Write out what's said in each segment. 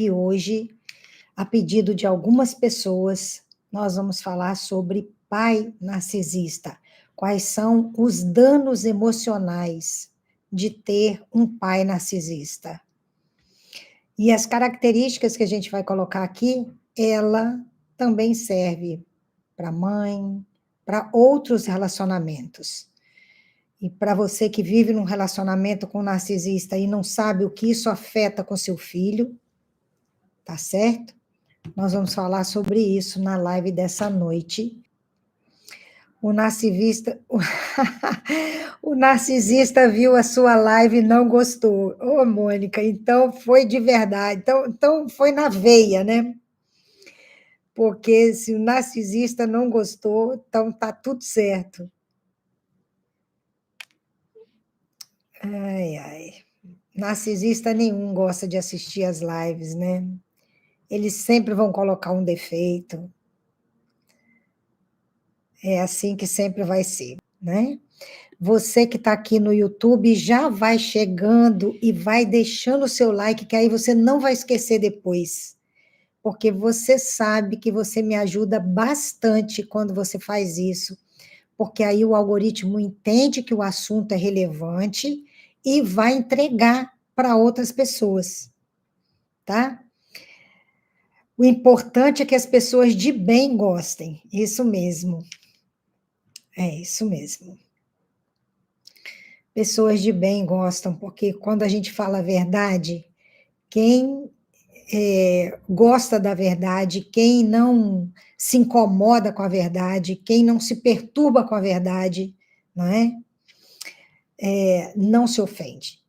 E hoje, a pedido de algumas pessoas, nós vamos falar sobre pai narcisista. Quais são os danos emocionais de ter um pai narcisista? E as características que a gente vai colocar aqui, ela também serve para mãe, para outros relacionamentos. E para você que vive num relacionamento com um narcisista e não sabe o que isso afeta com seu filho, tá certo? Nós vamos falar sobre isso na live dessa noite. O narcisista, o narcisista viu a sua live e não gostou. Ô, Mônica, então foi de verdade. Então foi na veia, né? Porque se o narcisista não gostou, então tá tudo certo. Ai, ai. Narcisista nenhum gosta de assistir as lives, né? Eles sempre vão colocar um defeito. É assim que sempre vai ser, né? Você que está aqui no YouTube já vai chegando e vai deixando o seu like, que aí você não vai esquecer depois. Porque você sabe que você me ajuda bastante quando você faz isso. Porque aí o algoritmo entende que o assunto é relevante e vai entregar para outras pessoas, tá? O importante é que as pessoas de bem gostem. Isso mesmo. É isso mesmo. Pessoas de bem gostam, porque quando a gente fala a verdade, quem gosta da verdade, quem não se incomoda com a verdade, quem não se perturba com a verdade, não é? Não se ofende.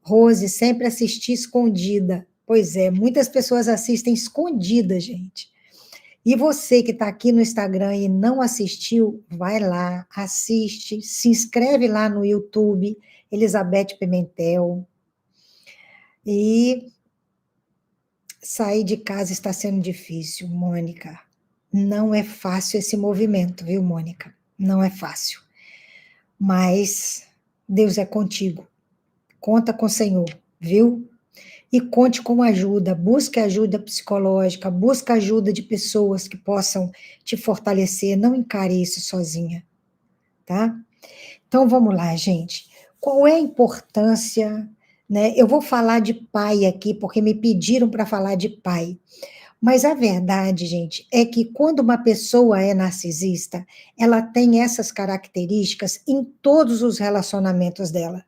Rose, sempre assisti escondida. Pois é, muitas pessoas assistem escondida, gente. E você que está aqui no Instagram e não assistiu, vai lá, assiste, se inscreve lá no YouTube, Elizabeth Pimentel. E sair de casa está sendo difícil, Mônica. Não é fácil esse movimento, viu, Mônica? Não é fácil. Mas Deus é contigo. Conta com o Senhor, viu? E conte com ajuda. Busque ajuda psicológica, busque ajuda de pessoas que possam te fortalecer. Não encare isso sozinha, tá? Então vamos lá, gente. Qual é a importância, né? Eu vou falar de pai aqui, porque me pediram para falar de pai. Mas a verdade, gente, é que quando uma pessoa é narcisista, ela tem essas características em todos os relacionamentos dela,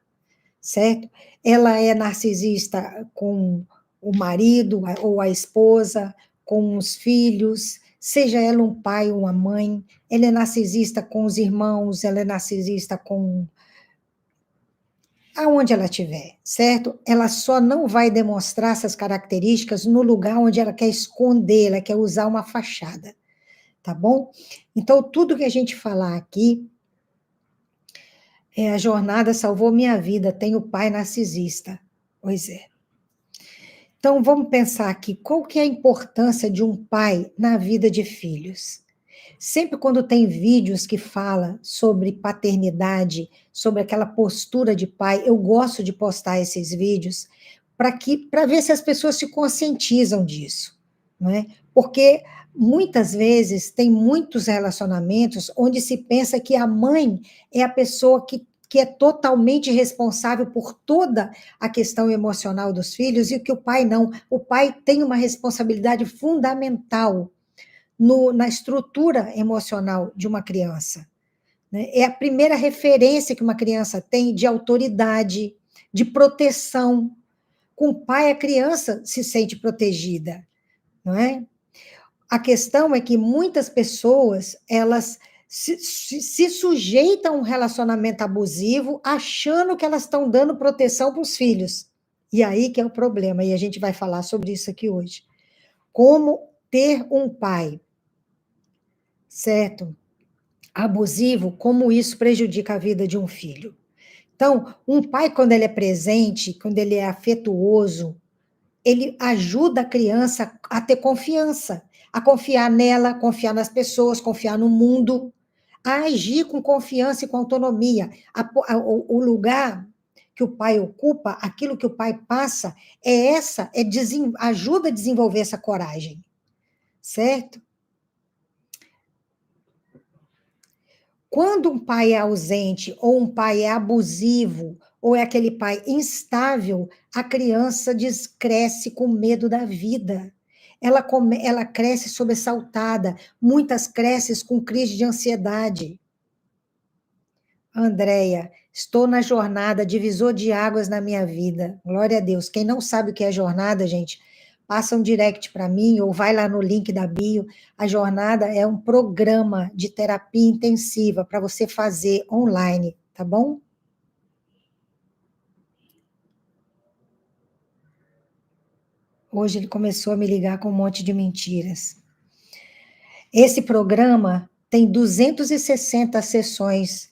certo? Ela é narcisista com o marido ou a esposa, com os filhos, seja ela um pai ou uma mãe, ela é narcisista com os irmãos, ela é narcisista com aonde ela estiver, certo? Ela só não vai demonstrar essas características no lugar onde ela quer esconder, ela quer usar uma fachada, tá bom? Então, tudo que a gente falar aqui, a jornada salvou minha vida, tenho pai narcisista. Pois é. Então, vamos pensar aqui, qual que é a importância de um pai na vida de filhos? Sempre quando tem vídeos que falam sobre paternidade, sobre aquela postura de pai, eu gosto de postar esses vídeos para ver se as pessoas se conscientizam disso, não é? Porque muitas vezes tem muitos relacionamentos onde se pensa que a mãe é a pessoa que é totalmente responsável por toda a questão emocional dos filhos e que o pai não. O pai tem uma responsabilidade fundamental na estrutura emocional de uma criança, né? É a primeira referência que uma criança tem de autoridade, de proteção. Com o pai, a criança se sente protegida, não é? A questão é que muitas pessoas, elas se sujeitam a um relacionamento abusivo achando que elas estão dando proteção para os filhos. E aí que é o problema, e a gente vai falar sobre isso aqui hoje. Como ter um pai, certo? Abusivo, como isso prejudica a vida de um filho. Então, um pai, quando ele é presente, quando ele é afetuoso, ele ajuda a criança a ter confiança, a confiar nela, confiar nas pessoas, confiar no mundo, a agir com confiança e com autonomia. O lugar que o pai ocupa, aquilo que o pai passa, ajuda a desenvolver essa coragem, certo? Quando um pai é ausente, ou um pai é abusivo, ou é aquele pai instável, a criança cresce com medo da vida. Ela cresce sobressaltada, muitas crescem com crise de ansiedade. Andréia, estou na jornada, divisor de águas na minha vida. Glória a Deus. Quem não sabe o que é jornada, gente, passa um direct para mim ou vai lá no link da bio. A jornada é um programa de terapia intensiva para você fazer online, tá bom? Hoje ele começou a me ligar com um monte de mentiras. Esse programa tem 260 sessões,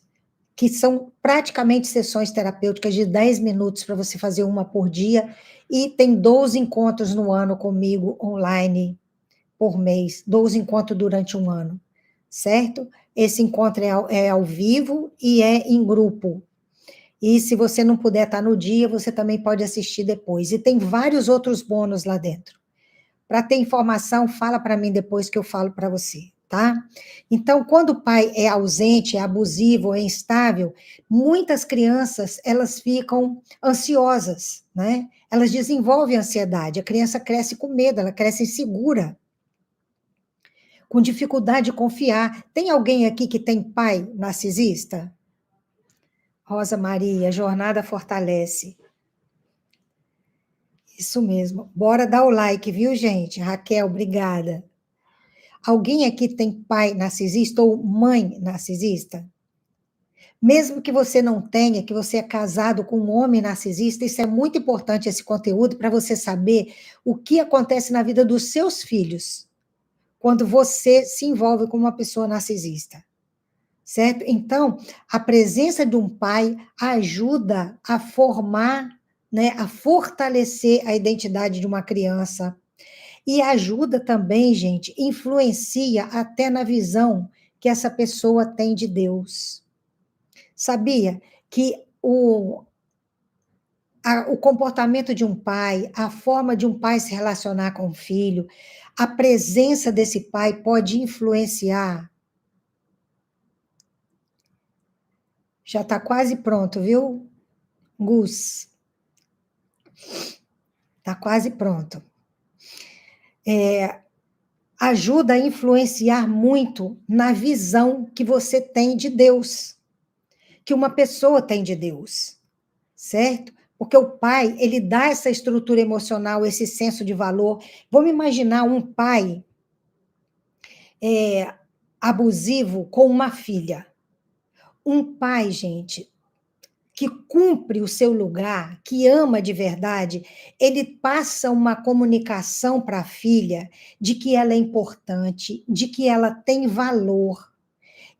que são praticamente sessões terapêuticas de 10 minutos para você fazer uma por dia, e tem 12 encontros no ano comigo online por mês, 12 encontros durante um ano, certo? Esse encontro é ao vivo e é em grupo. E se você não puder estar no dia, você também pode assistir depois. E tem vários outros bônus lá dentro. Para ter informação, fala para mim depois que eu falo para você, tá? Então, quando o pai é ausente, é abusivo, é instável, muitas crianças, elas ficam ansiosas, né? Elas desenvolvem ansiedade, a criança cresce com medo, ela cresce insegura, com dificuldade de confiar. Tem alguém aqui que tem pai narcisista? Rosa Maria, jornada fortalece. Isso mesmo. Bora dar o like, viu, gente? Raquel, obrigada. Alguém aqui tem pai narcisista ou mãe narcisista? Mesmo que você não tenha, que você é casado com um homem narcisista, isso é muito importante, esse conteúdo, para você saber o que acontece na vida dos seus filhos quando você se envolve com uma pessoa narcisista, certo? Então, a presença de um pai ajuda a formar, né, a fortalecer a identidade de uma criança. E ajuda também, gente, influencia até na visão que essa pessoa tem de Deus. Sabia que o comportamento de um pai, a forma de um pai se relacionar com o filho, a presença desse pai pode influenciar. Já está quase pronto, viu, Gus? Está quase pronto. Ajuda a influenciar muito na visão que você tem de Deus, que uma pessoa tem de Deus, certo? Porque o pai, ele dá essa estrutura emocional, esse senso de valor. Vamos imaginar um pai abusivo com uma filha. Um pai, gente, que cumpre o seu lugar, que ama de verdade, ele passa uma comunicação para a filha de que ela é importante, de que ela tem valor.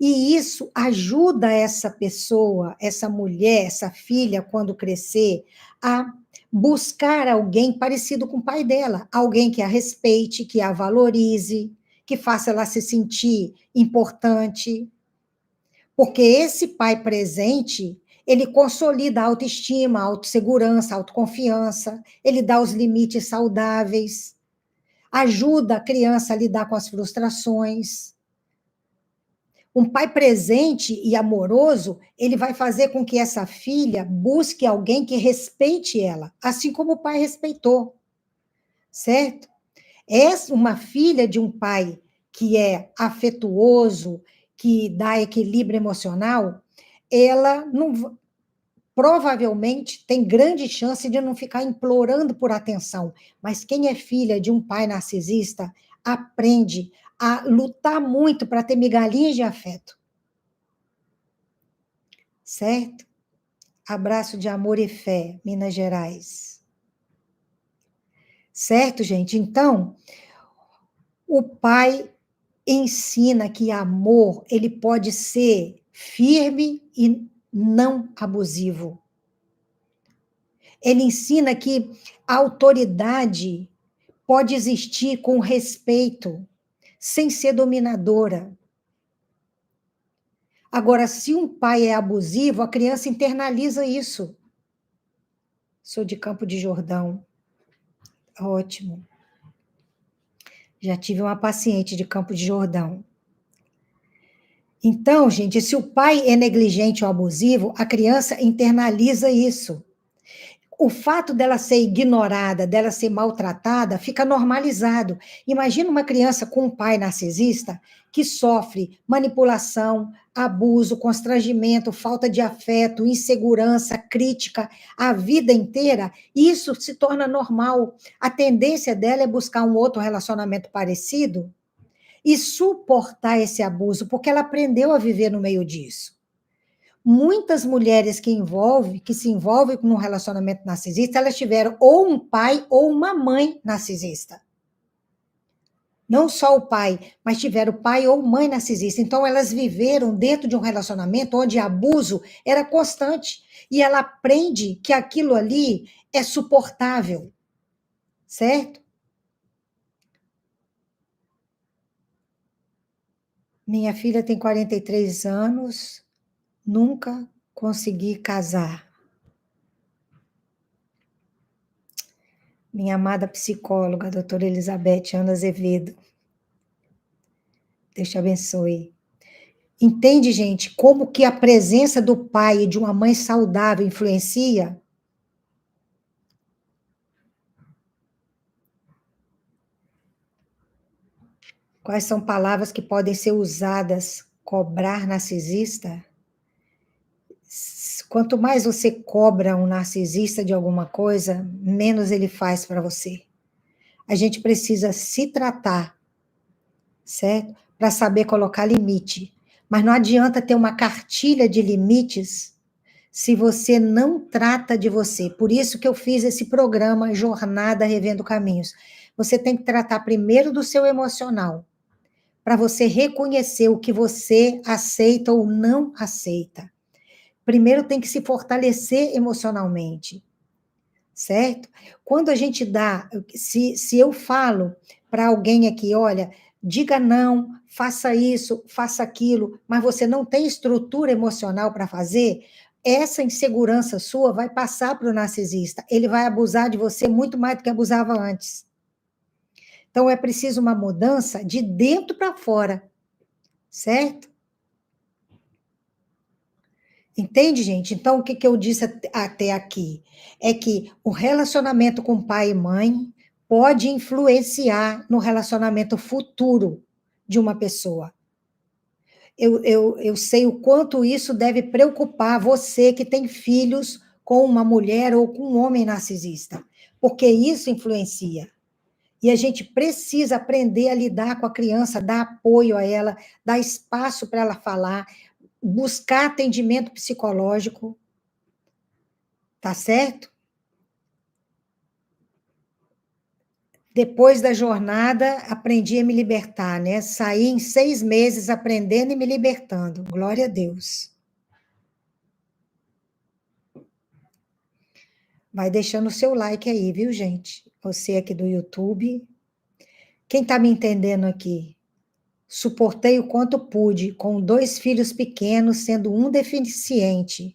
E isso ajuda essa pessoa, essa mulher, essa filha, quando crescer, a buscar alguém parecido com o pai dela, alguém que a respeite, que a valorize, que faça ela se sentir importante. Porque esse pai presente, ele consolida a autoestima, a autossegurança, a autoconfiança, ele dá os limites saudáveis, ajuda a criança a lidar com as frustrações. Um pai presente e amoroso, ele vai fazer com que essa filha busque alguém que respeite ela, assim como o pai respeitou, certo? Uma filha de um pai que é afetuoso, que dá equilíbrio emocional, ela não, provavelmente tem grande chance de não ficar implorando por atenção. Mas quem é filha de um pai narcisista aprende a lutar muito para ter migalhinhas de afeto. Certo? Abraço de amor e fé, Minas Gerais. Certo, gente? Então, o pai ensina que amor, ele pode ser firme e não abusivo. Ele ensina que a autoridade pode existir com respeito, sem ser dominadora. Agora, se um pai é abusivo, a criança internaliza isso. Sou de Campo de Jordão. Ótimo. Já tive uma paciente de Campo de Jordão. Então, gente, se o pai é negligente ou abusivo, a criança internaliza isso. O fato dela ser ignorada, dela ser maltratada, fica normalizado. Imagina uma criança com um pai narcisista que sofre manipulação, abuso, constrangimento, falta de afeto, insegurança, crítica a vida inteira. Isso se torna normal. A tendência dela é buscar um outro relacionamento parecido e suportar esse abuso, porque ela aprendeu a viver no meio disso. Muitas mulheres que se envolvem com um relacionamento narcisista, elas tiveram ou um pai ou uma mãe narcisista. Não só o pai, mas tiveram pai ou mãe narcisista. Então, elas viveram dentro de um relacionamento onde abuso era constante. E ela aprende que aquilo ali é suportável. Certo? Minha filha tem 43 anos, nunca consegui casar. Minha amada psicóloga, doutora Elizabeth Ana Azevedo. Deus te abençoe. Entende, gente, como que a presença do pai e de uma mãe saudável influencia? Quais são palavras que podem ser usadas? Cobrar narcisista? Quanto mais você cobra um narcisista de alguma coisa, menos ele faz para você. A gente precisa se tratar, certo? Para saber colocar limite. Mas não adianta ter uma cartilha de limites se você não trata de você. Por isso que eu fiz esse programa Jornada Revendo Caminhos. Você tem que tratar primeiro do seu emocional, para você reconhecer o que você aceita ou não aceita. Primeiro tem que se fortalecer emocionalmente, certo? Quando a gente dá, se eu falo para alguém aqui, olha, diga não, faça isso, faça aquilo, mas você não tem estrutura emocional para fazer, essa insegurança sua vai passar para o narcisista. Ele vai abusar de você muito mais do que abusava antes. Então, é preciso uma mudança de dentro para fora, certo? Entende, gente? Então, o que eu disse até aqui? É que o relacionamento com pai e mãe pode influenciar no relacionamento futuro de uma pessoa. Eu sei o quanto isso deve preocupar você que tem filhos com uma mulher ou com um homem narcisista, porque isso influencia. E a gente precisa aprender a lidar com a criança, dar apoio a ela, dar espaço para ela falar, buscar atendimento psicológico, tá certo? Depois da jornada, aprendi a me libertar, né? Saí em 6 meses aprendendo e me libertando. Glória a Deus. Vai deixando o seu like aí, viu, gente? Você aqui do YouTube. Quem está me entendendo aqui? Suportei o quanto pude, com 2 filhos pequenos, sendo um deficiente.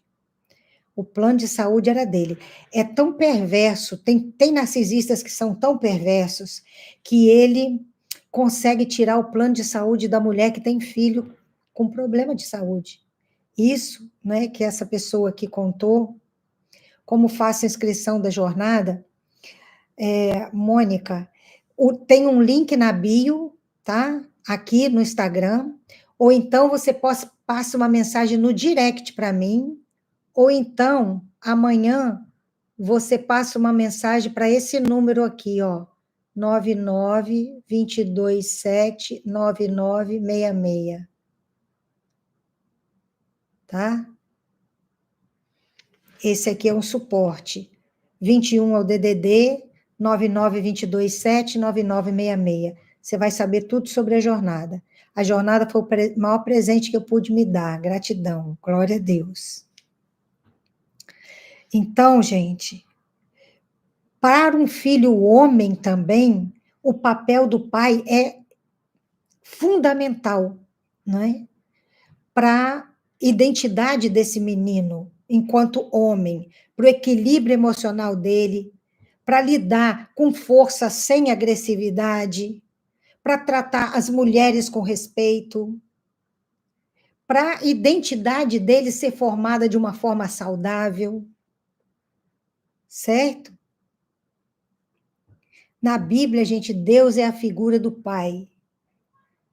O plano de saúde era dele. É tão perverso, tem narcisistas que são tão perversos, que ele consegue tirar o plano de saúde da mulher que tem filho com problema de saúde. Isso, né, que essa pessoa aqui contou, como faço a inscrição da jornada, Mônica, tem um link na bio, tá? Aqui no Instagram, ou então você passa uma mensagem no direct para mim, ou então, amanhã, você passa uma mensagem para esse número aqui, ó, 99-227-9966, tá? Esse aqui é um suporte. 21 é o DDD, 99-227-9966. Você vai saber tudo sobre a jornada. A jornada foi o maior presente que eu pude me dar. Gratidão. Glória a Deus. Então, gente, para um filho homem também, o papel do pai é fundamental, não é? Para a identidade desse menino, enquanto homem, para o equilíbrio emocional dele, para lidar com força sem agressividade, para tratar as mulheres com respeito, para a identidade dele ser formada de uma forma saudável, certo? Na Bíblia, gente, Deus é a figura do Pai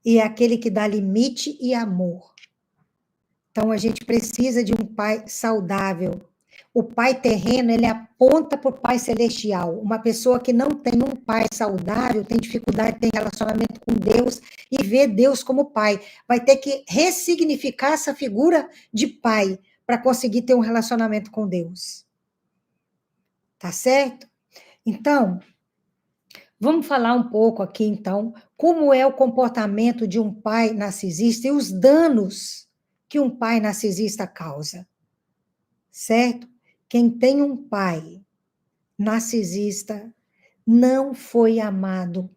e é aquele que dá limite e amor. Então, a gente precisa de um pai saudável. O pai terreno, ele aponta para o pai celestial. Uma pessoa que não tem um pai saudável, tem dificuldade, tem relacionamento com Deus e vê Deus como pai. Vai ter que ressignificar essa figura de pai para conseguir ter um relacionamento com Deus. Tá certo? Então, vamos falar um pouco aqui, então, como é o comportamento de um pai narcisista e os danos que um pai narcisista causa, certo? Quem tem um pai narcisista não foi amado.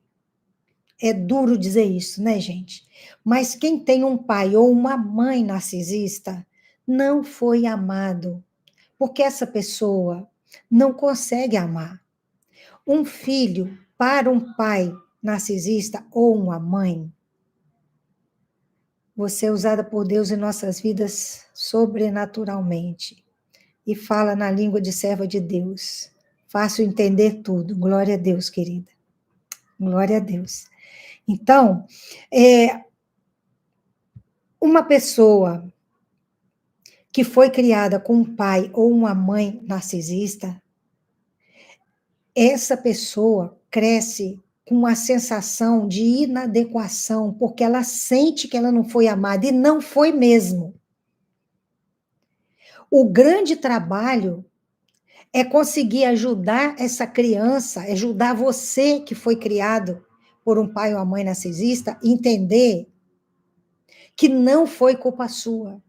É duro dizer isso, né, gente? Mas quem tem um pai ou uma mãe narcisista não foi amado, porque essa pessoa não consegue amar. Um filho para um pai narcisista ou uma mãe, você é usada por Deus em nossas vidas sobrenaturalmente e fala na língua de serva de Deus. Fácil entender tudo. Glória a Deus, querida. Glória a Deus. Então, uma pessoa que foi criada com um pai ou uma mãe narcisista, essa pessoa cresce com uma sensação de inadequação, porque ela sente que ela não foi amada, e não foi mesmo. O grande trabalho é conseguir ajudar essa criança, ajudar você que foi criado por um pai ou uma mãe narcisista, entender que não foi culpa sua,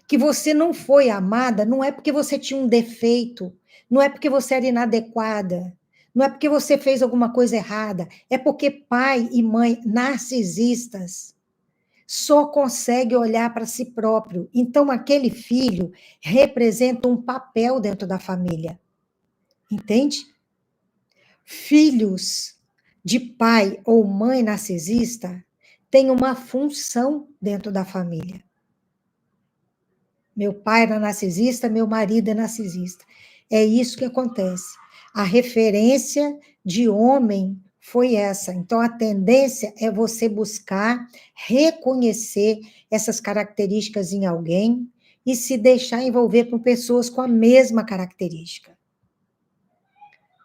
que você não foi amada, não é porque você tinha um defeito, não é porque você era inadequada, não é porque você fez alguma coisa errada, é porque pai e mãe narcisistas só conseguem olhar para si próprio. Então, aquele filho representa um papel dentro da família, entende? Filhos de pai ou mãe narcisista têm uma função dentro da família. Meu pai era narcisista, meu marido é narcisista. É isso que acontece. A referência de homem foi essa. Então, a tendência é você buscar reconhecer essas características em alguém e se deixar envolver por pessoas com a mesma característica.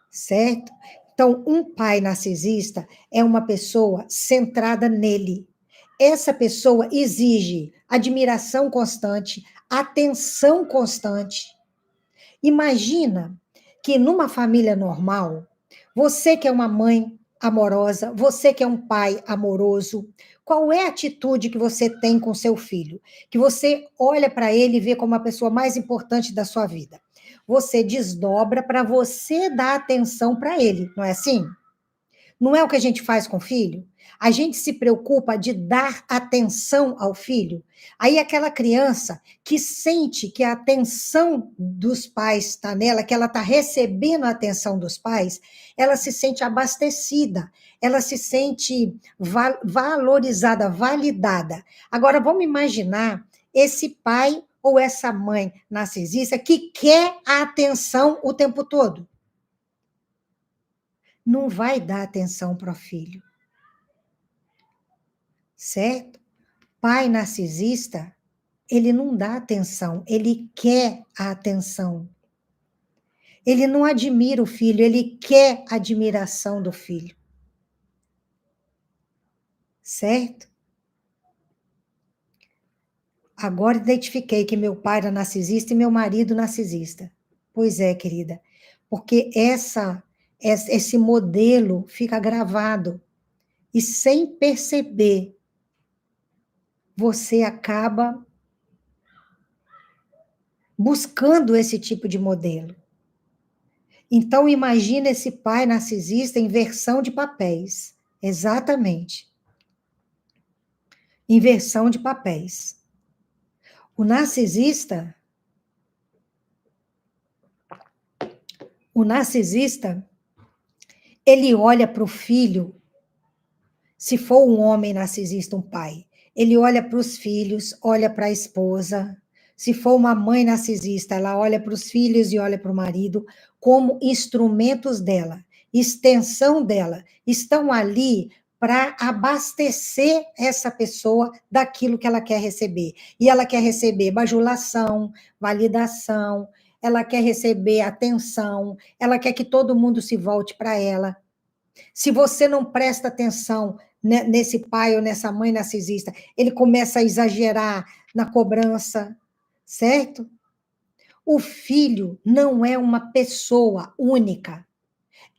Certo? Então, um pai narcisista é uma pessoa centrada nele. Essa pessoa exige admiração constante, atenção constante. Imagina que numa família normal, você que é uma mãe amorosa, você que é um pai amoroso, qual é a atitude que você tem com seu filho? Que você olha para ele e vê como a pessoa mais importante da sua vida. Você desdobra para você dar atenção para ele, não é assim? Não é o que a gente faz com o filho? A gente se preocupa de dar atenção ao filho. Aí aquela criança que sente que a atenção dos pais está nela, que ela está recebendo a atenção dos pais, ela se sente abastecida, ela se sente valorizada, validada. Agora vamos imaginar esse pai ou essa mãe narcisista que quer a atenção o tempo todo. Não vai dar atenção para o filho. Certo? Pai narcisista, ele não dá atenção, ele quer a atenção. Ele não admira o filho, ele quer a admiração do filho. Certo? Agora identifiquei que meu pai era narcisista e meu marido narcisista. Pois é, querida, porque esse modelo fica gravado e sem perceber, você acaba buscando esse tipo de modelo. Então, imagina esse pai narcisista em inversão de papéis. Exatamente. Inversão de papéis. O narcisista, O narcisista, ele olha para o filho, se for um homem narcisista, um pai, ele olha para os filhos, olha para a esposa. Se for uma mãe narcisista, ela olha para os filhos e olha para o marido como instrumentos dela, extensão dela. Estão ali para abastecer essa pessoa daquilo que ela quer receber. E ela quer receber bajulação, validação, ela quer receber atenção, ela quer que todo mundo se volte para ela. Se você não presta atenção nesse pai ou nessa mãe narcisista, ele começa a exagerar na cobrança, certo? O filho não é uma pessoa única,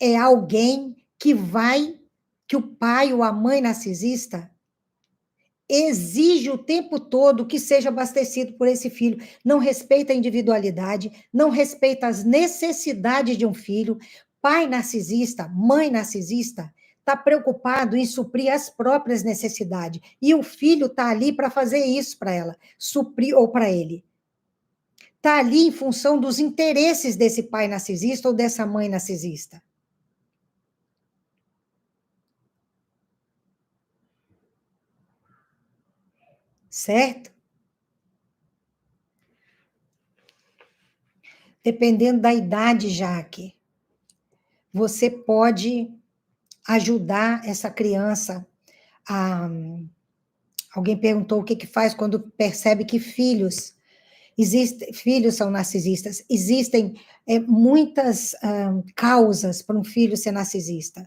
é alguém que o pai ou a mãe narcisista exige o tempo todo que seja abastecido por esse filho, não respeita a individualidade, não respeita as necessidades de um filho. Pai narcisista, mãe narcisista, está preocupado em suprir as próprias necessidades, e o filho está ali para fazer isso para ela, suprir ou para ele. Está ali em função dos interesses desse pai narcisista ou dessa mãe narcisista. Certo? Dependendo da idade, Jaque, você pode ajudar essa criança a... Alguém perguntou o que, que faz quando percebe que filhos são narcisistas. Existem muitas causas para um filho ser narcisista,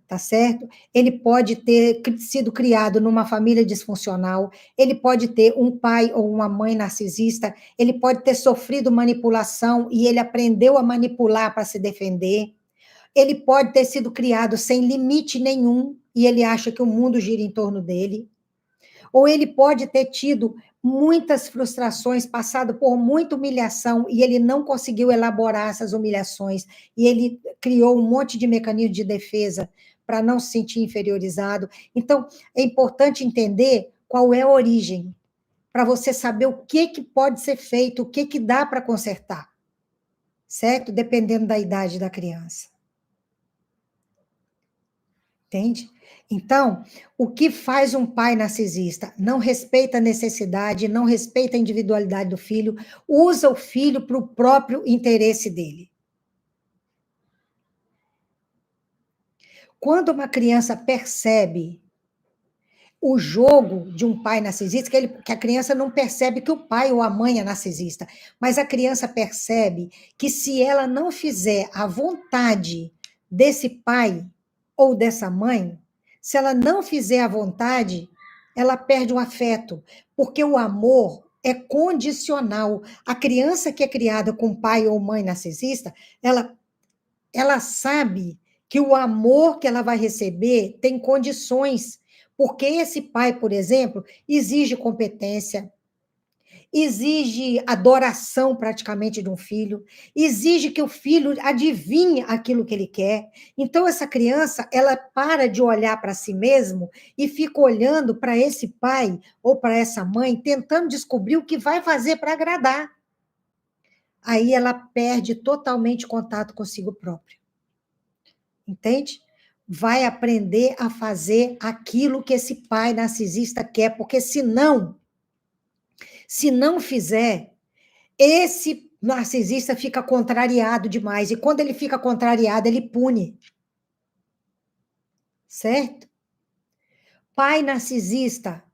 tá certo? Ele pode ter sido criado numa família disfuncional, ele pode ter um pai ou uma mãe narcisista, ele pode ter sofrido manipulação e ele aprendeu a manipular para se defender. Ele pode ter sido criado sem limite nenhum e ele acha que o mundo gira em torno dele. Ou ele pode ter tido muitas frustrações, passado por muita humilhação e ele não conseguiu elaborar essas humilhações e ele criou um monte de mecanismo de defesa para não se sentir inferiorizado. Então, é importante entender qual é a origem, para você saber o que, que pode ser feito, o que, que dá para consertar, certo? Dependendo da idade da criança. Entende? Então, o que faz um pai narcisista? Não respeita a necessidade, não respeita a individualidade do filho, usa o filho para o próprio interesse dele. Quando uma criança percebe o jogo de um pai narcisista, que a criança não percebe que o pai ou a mãe é narcisista, mas a criança percebe que se ela não fizer a vontade desse pai ou dessa mãe, se ela não fizer a vontade, ela perde o afeto, porque o amor é condicional. A criança que é criada com pai ou mãe narcisista, ela sabe que o amor que ela vai receber tem condições, porque esse pai, por exemplo, exige competência, exige adoração praticamente de um filho, exige que o filho adivinhe aquilo que ele quer. Então, essa criança, ela para de olhar para si mesmo e fica olhando para esse pai ou para essa mãe, tentando descobrir o que vai fazer para agradar. Aí ela perde totalmente contato consigo própria. Entende? Vai aprender a fazer aquilo que esse pai narcisista quer, porque se não fizer, esse narcisista fica contrariado demais, e quando ele fica contrariado, ele pune. Certo? Pai narcisista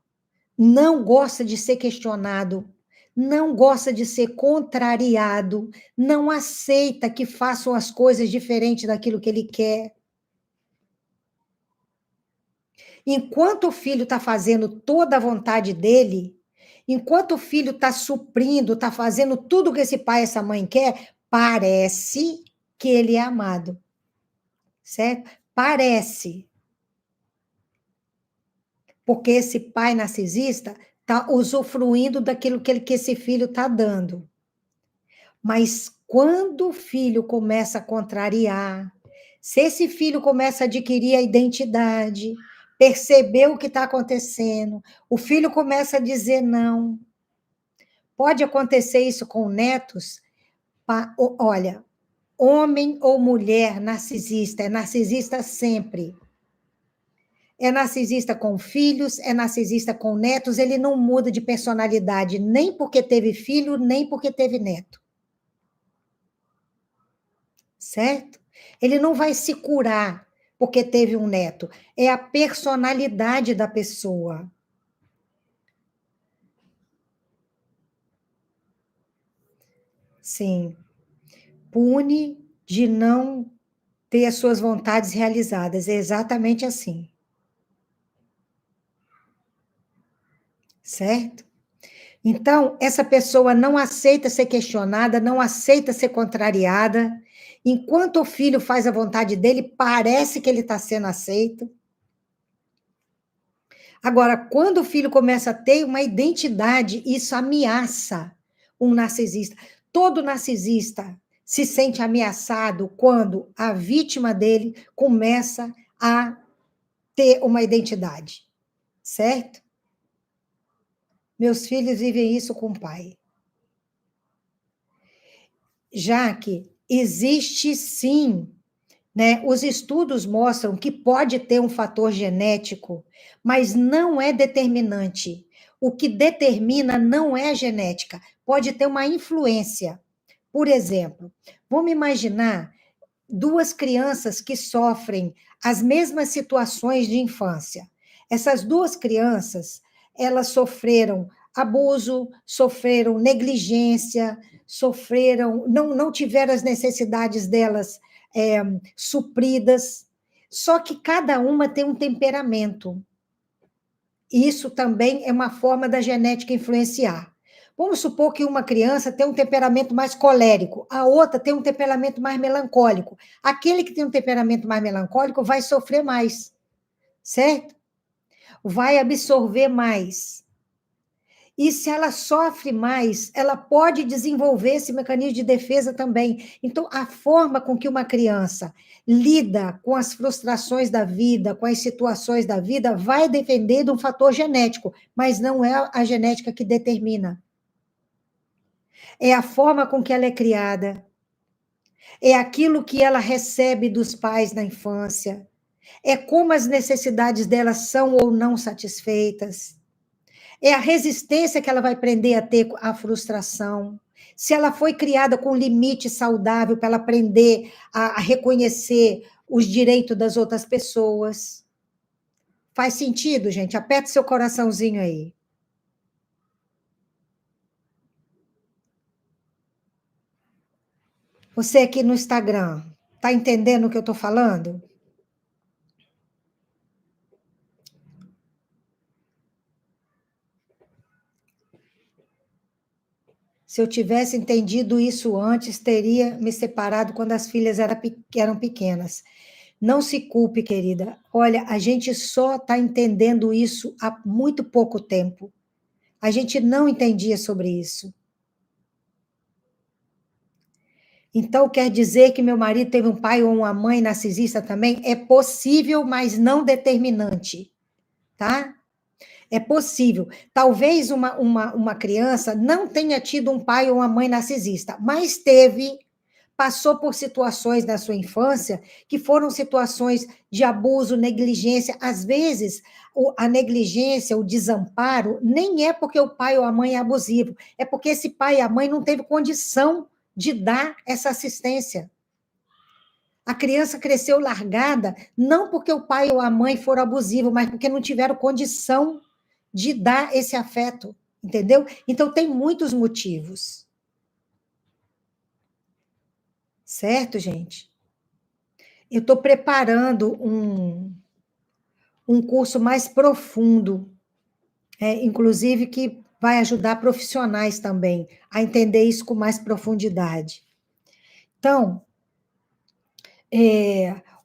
não gosta de ser questionado, não gosta de ser contrariado, não aceita que façam as coisas diferentes daquilo que ele quer. Enquanto o filho está fazendo toda a vontade dele, enquanto o filho está suprindo, está fazendo tudo que esse pai e essa mãe quer, parece que ele é amado. Certo? Parece. Porque esse pai narcisista está usufruindo daquilo que esse filho está dando. Mas quando o filho começa a contrariar, se esse filho começa a adquirir a identidade, perceber o que está acontecendo, o filho começa a dizer não. Pode acontecer isso com netos. Olha, homem ou mulher narcisista, é narcisista sempre. É narcisista com filhos, é narcisista com netos, ele não muda de personalidade, nem porque teve filho, nem porque teve neto. Certo? Ele não vai se curar porque teve um neto. É a personalidade da pessoa. Sim. Pune de não ter as suas vontades realizadas. É exatamente assim. Certo? Então, essa pessoa não aceita ser questionada, não aceita ser contrariada. Enquanto o filho faz a vontade dele, parece que ele está sendo aceito. Agora, quando o filho começa a ter uma identidade, isso ameaça um narcisista. Todo narcisista se sente ameaçado quando a vítima dele começa a ter uma identidade, certo? Meus filhos vivem isso com o pai. Já que existe sim, né? Os estudos mostram que pode ter um fator genético, mas não é determinante. O que determina não é a genética, pode ter uma influência. Por exemplo, vamos imaginar duas crianças que sofrem as mesmas situações de infância. Essas duas crianças, elas sofreram abuso, sofreram negligência, sofreram, não tiveram as necessidades delas supridas, só que cada uma tem um temperamento. Isso também é uma forma da genética influenciar. Vamos supor que uma criança tem um temperamento mais colérico, a outra tem um temperamento mais melancólico. Aquele que tem um temperamento mais melancólico vai sofrer mais, certo? Vai absorver mais. E se ela sofre mais, ela pode desenvolver esse mecanismo de defesa também. Então, a forma com que uma criança lida com as frustrações da vida, com as situações da vida, vai depender de um fator genético, mas não é a genética que determina. É a forma com que ela é criada, é aquilo que ela recebe dos pais na infância, é como as necessidades dela são ou não satisfeitas. É a resistência que ela vai aprender a ter à frustração. Se ela foi criada com limite saudável para ela aprender a reconhecer os direitos das outras pessoas. Faz sentido, gente? Aperta seu coraçãozinho aí. Você aqui no Instagram, tá entendendo o que eu estou falando? Se eu tivesse entendido isso antes, teria me separado quando as filhas eram pequenas. Não se culpe, querida. Olha, a gente só está entendendo isso há muito pouco tempo. A gente não entendia sobre isso. Então, quer dizer que meu marido teve um pai ou uma mãe narcisista também? É possível, mas não determinante, tá? É possível. Talvez uma criança não tenha tido um pai ou uma mãe narcisista, mas teve, passou por situações na sua infância que foram situações de abuso, negligência. Às vezes, a negligência, o desamparo, nem é porque o pai ou a mãe é abusivo, é porque esse pai e a mãe não teve condição de dar essa assistência. A criança cresceu largada, não porque o pai ou a mãe foram abusivos, mas porque não tiveram condição de dar esse afeto, entendeu? Então, tem muitos motivos. Certo, gente? Eu estou preparando um curso mais profundo, inclusive que vai ajudar profissionais também a entender isso com mais profundidade. Então,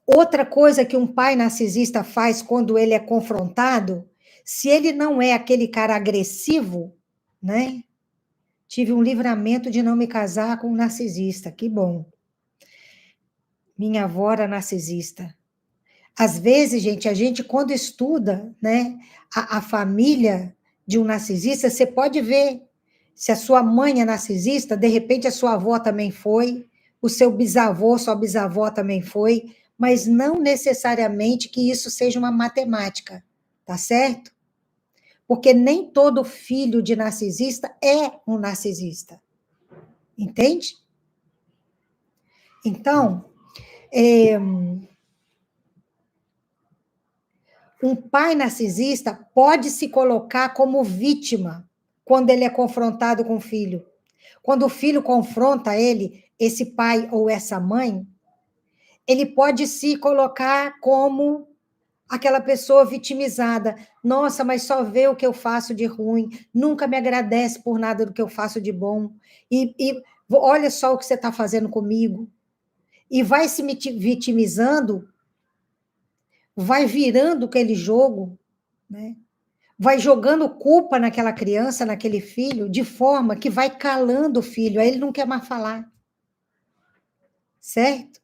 outra coisa que um pai narcisista faz quando ele é confrontado, se ele não é aquele cara agressivo, né? Tive um livramento de não me casar com um narcisista, que bom. Minha avó era narcisista. Às vezes, gente, a gente quando estuda, né, a família de um narcisista, você pode ver se a sua mãe é narcisista, de repente a sua avó também foi, o seu bisavô, sua bisavó também foi, mas não necessariamente que isso seja uma matemática, tá certo? Porque nem todo filho de narcisista é um narcisista, entende? Então, um pai narcisista pode se colocar como vítima quando ele é confrontado com o filho. Quando o filho confronta ele, esse pai ou essa mãe, ele pode se colocar como aquela pessoa vitimizada. Nossa, mas só vê o que eu faço de ruim, nunca me agradece por nada do que eu faço de bom. E olha só o que você está fazendo comigo. E vai se vitimizando, vai virando aquele jogo, né? Vai jogando culpa naquela criança, naquele filho, de forma que vai calando o filho, aí ele não quer mais falar. Certo?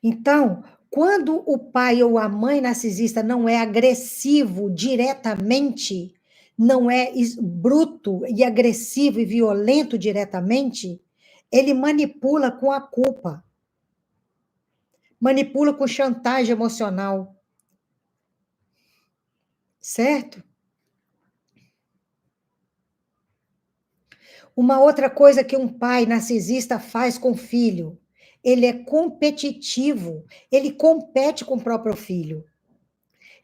Então, quando o pai ou a mãe narcisista não é agressivo diretamente, não é bruto e agressivo e violento diretamente, ele manipula com a culpa, manipula com chantagem emocional, certo? Uma outra coisa que um pai narcisista faz com o filho, ele é competitivo, ele compete com o próprio filho.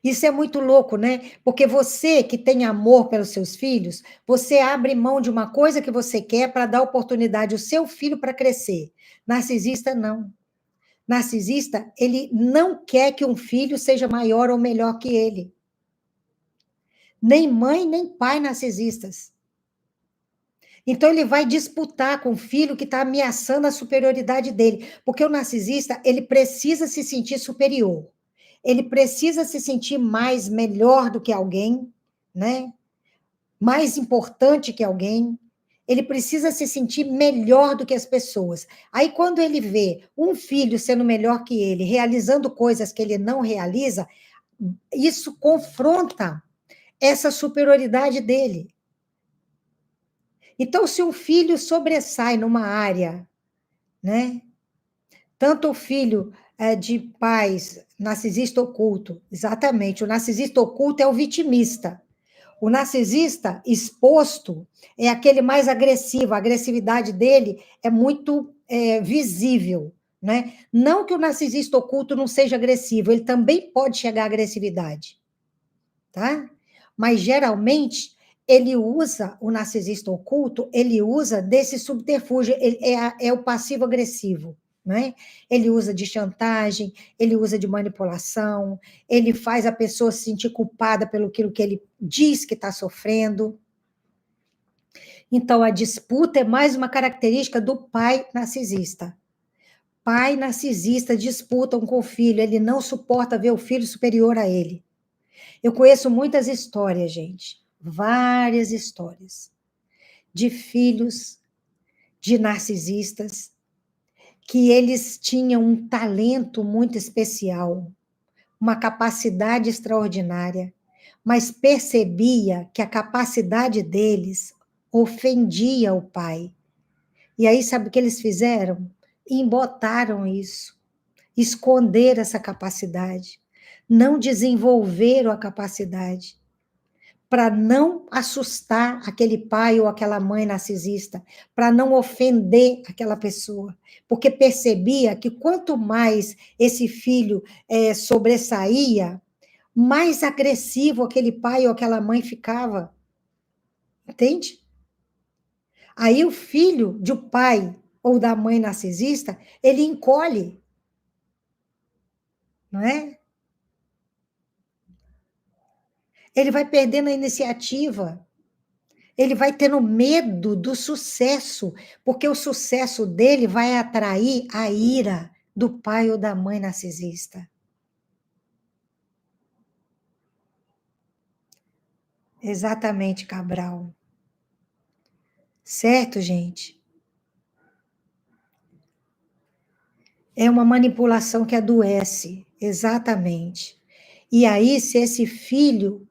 Isso é muito louco, né? Porque você que tem amor pelos seus filhos, você abre mão de uma coisa que você quer para dar oportunidade ao seu filho para crescer. Narcisista, não. Narcisista, ele não quer que um filho seja maior ou melhor que ele. Nem mãe, nem pai narcisistas. Então, ele vai disputar com o filho que está ameaçando a superioridade dele. Porque o narcisista, ele precisa se sentir superior. Ele precisa se sentir mais, melhor do que alguém, né? Mais importante que alguém. Ele precisa se sentir melhor do que as pessoas. Aí, quando ele vê um filho sendo melhor que ele, realizando coisas que ele não realiza, isso confronta essa superioridade dele. Então, se um filho sobressai numa área, né? Tanto o filho de pais narcisista oculto, exatamente, o narcisista oculto é o vitimista. O narcisista exposto é aquele mais agressivo, a agressividade dele é muito visível, né? Não que o narcisista oculto não seja agressivo, ele também pode chegar à agressividade, tá? Mas geralmente ele usa, o narcisista oculto, ele usa desse subterfúgio, ele é o passivo-agressivo, né? Ele usa de chantagem, ele usa de manipulação, ele faz a pessoa se sentir culpada pelo aquilo que ele diz que está sofrendo. Então, a disputa é mais uma característica do pai narcisista. Pai narcisista disputam com o filho, ele não suporta ver o filho superior a ele. Eu conheço muitas histórias, gente, várias histórias, de filhos de narcisistas que eles tinham um talento muito especial, uma capacidade extraordinária, mas percebia que a capacidade deles ofendia o pai. E aí, sabe o que eles fizeram? Embotaram isso, esconderam essa capacidade, não desenvolveram a capacidade, para não assustar aquele pai ou aquela mãe narcisista, para não ofender aquela pessoa, porque percebia que quanto mais esse filho sobressaía, mais agressivo aquele pai ou aquela mãe ficava, entende? Aí o filho de um pai ou da mãe narcisista, ele encolhe, não é? Ele vai perdendo a iniciativa. Ele vai tendo medo do sucesso, porque o sucesso dele vai atrair a ira do pai ou da mãe narcisista. Exatamente, Cabral. Certo, gente? É uma manipulação que adoece, exatamente. E aí, se esse filho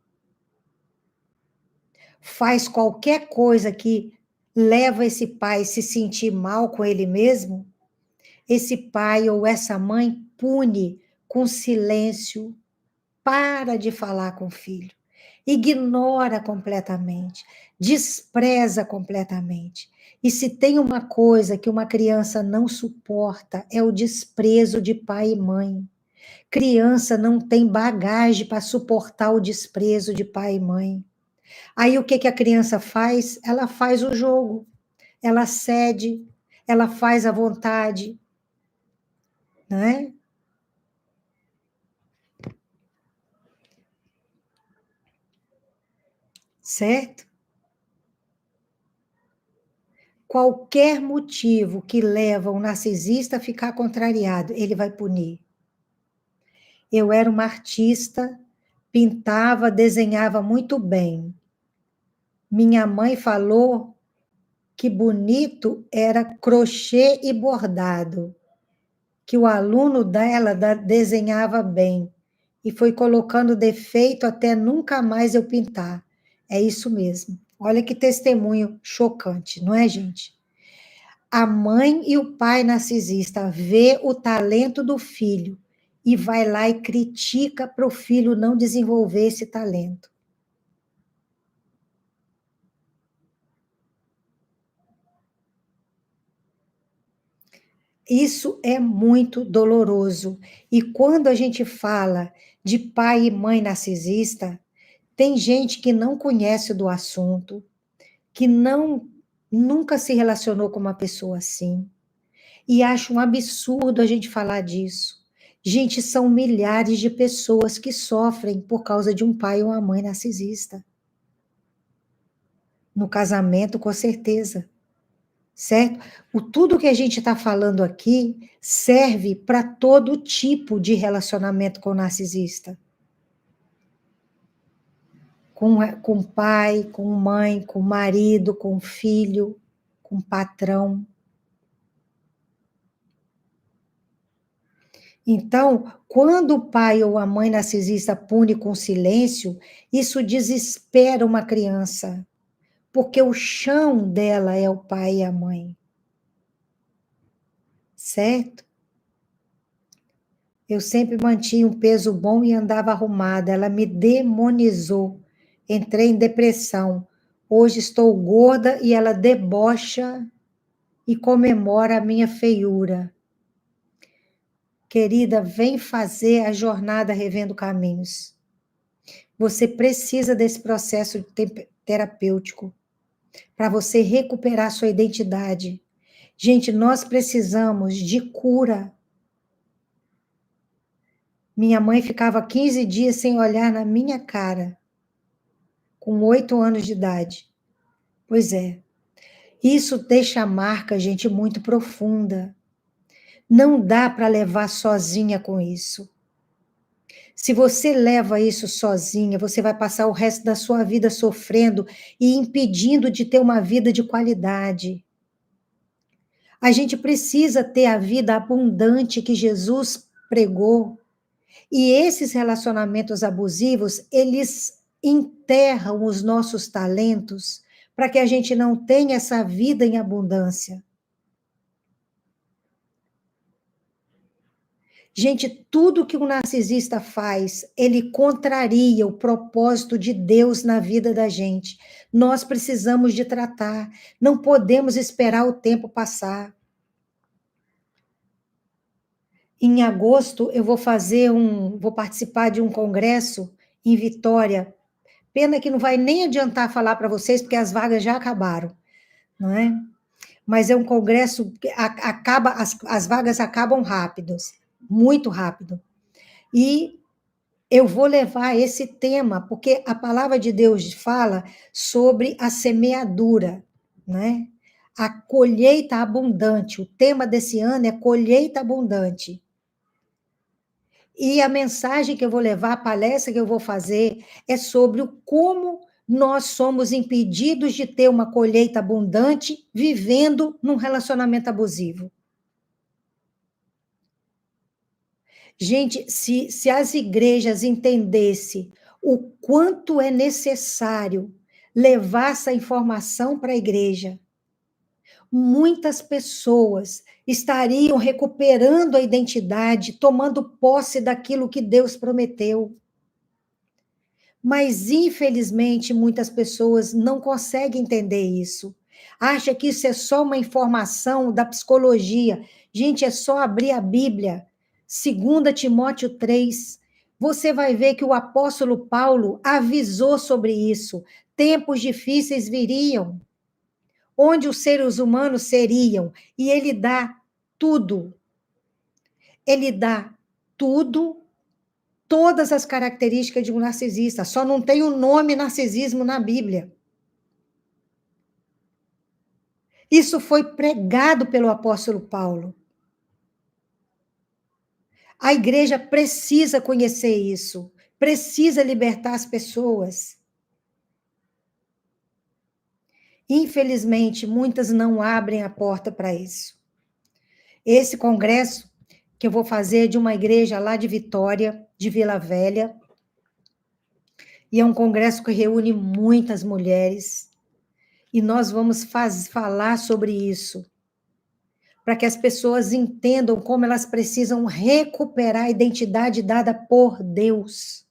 faz qualquer coisa que leva esse pai a se sentir mal com ele mesmo, esse pai ou essa mãe pune com silêncio, para de falar com o filho, ignora completamente, despreza completamente. E se tem uma coisa que uma criança não suporta, é o desprezo de pai e mãe. Criança não tem bagagem para suportar o desprezo de pai e mãe. Aí o que que a criança faz? Ela faz o jogo, ela cede, ela faz a vontade, né? Certo? Qualquer motivo que leva o narcisista a ficar contrariado, ele vai punir. Eu era uma artista, pintava, desenhava muito bem. Minha mãe falou que bonito era crochê e bordado, que o aluno dela desenhava bem, e foi colocando defeito até nunca mais eu pintar. É isso mesmo. Olha que testemunho chocante, não é, gente? A mãe e o pai narcisista vê o talento do filho e vai lá e critica para o filho não desenvolver esse talento. Isso é muito doloroso. E quando a gente fala de pai e mãe narcisista, tem gente que não conhece do assunto, que não nunca se relacionou com uma pessoa assim, e acha um absurdo a gente falar disso. Gente, são milhares de pessoas que sofrem por causa de um pai ou uma mãe narcisista. No casamento, com certeza, certo? Tudo que a gente está falando aqui serve para todo tipo de relacionamento com o narcisista. Com pai, com mãe, com marido, com filho, com patrão. Então, quando o pai ou a mãe narcisista pune com silêncio, isso desespera uma criança, porque o chão dela é o pai e a mãe. Certo? Eu sempre mantinha um peso bom e andava arrumada. Ela me demonizou. Entrei em depressão. Hoje estou gorda e ela debocha e comemora a minha feiura. Querida, vem fazer a jornada Revendo Caminhos. Você precisa desse processo terapêutico para você recuperar sua identidade. Gente, nós precisamos de cura. Minha mãe ficava 15 dias sem olhar na minha cara, com 8 anos de idade. Pois é, isso deixa a marca, gente, muito profunda. Não dá para levar sozinha com isso. Se você leva isso sozinha, você vai passar o resto da sua vida sofrendo e impedindo de ter uma vida de qualidade. A gente precisa ter a vida abundante que Jesus pregou. E esses relacionamentos abusivos, eles enterram os nossos talentos para que a gente não tenha essa vida em abundância. Gente, tudo que um narcisista faz, ele contraria o propósito de Deus na vida da gente. Nós precisamos de tratar, não podemos esperar o tempo passar. Em agosto, eu vou participar de um congresso em Vitória. Pena que não vai nem adiantar falar para vocês, porque as vagas já acabaram, não é? Mas é um congresso que as vagas acabam rápidos, muito rápido. E eu vou levar esse tema, porque a palavra de Deus fala sobre a semeadura, né? A colheita abundante. O tema desse ano é colheita abundante. E a mensagem que eu vou levar, a palestra que eu vou fazer, é sobre o como nós somos impedidos de ter uma colheita abundante vivendo num relacionamento abusivo. Gente, se as igrejas entendessem o quanto é necessário levar essa informação para a igreja, muitas pessoas estariam recuperando a identidade, tomando posse daquilo que Deus prometeu. Mas, infelizmente, muitas pessoas não conseguem entender isso. Acha que isso é só uma informação da psicologia. Gente, é só abrir a Bíblia. 2 Timóteo 3. Você vai ver que o apóstolo Paulo avisou sobre isso. Tempos difíceis viriam, onde os seres humanos seriam. E ele dá tudo. Ele dá tudo, todas as características de um narcisista, só não tem o nome narcisismo na Bíblia. Isso foi pregado pelo apóstolo Paulo. A igreja precisa conhecer isso, precisa libertar as pessoas. Infelizmente, muitas não abrem a porta para isso. Esse congresso que eu vou fazer é de uma igreja lá de Vitória, de Vila Velha, e é um congresso que reúne muitas mulheres, e nós vamos falar sobre isso, para que as pessoas entendam como elas precisam recuperar a identidade dada por Deus.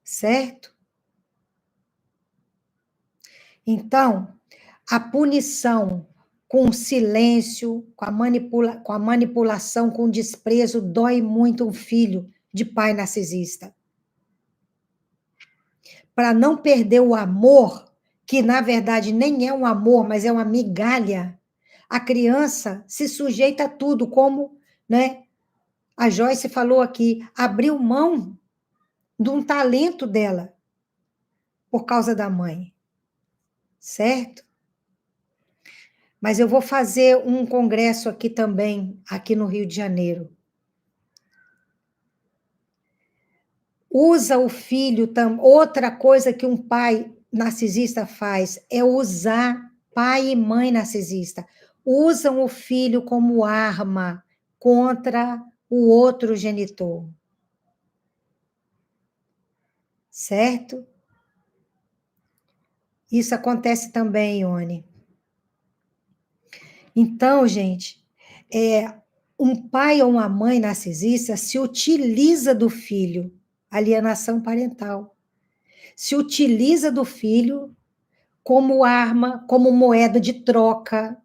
Certo? Então, a punição com silêncio, com a manipulação, com desprezo, dói muito um filho de pai narcisista. Para não perder o amor, que na verdade nem é um amor, mas é uma migalha, a criança se sujeita a tudo, como, né, a Joyce falou aqui, abriu mão de um talento dela por causa da mãe. Certo? Mas eu vou fazer um congresso aqui também, aqui no Rio de Janeiro. Usa o filho, outra coisa que um pai narcisista faz é usar pai e mãe narcisista. Usam o filho como arma contra o outro genitor. Certo? Isso acontece também, Ione. Então, gente, um pai ou uma mãe narcisista se utiliza do filho, alienação parental, se utiliza do filho como arma, como moeda de troca,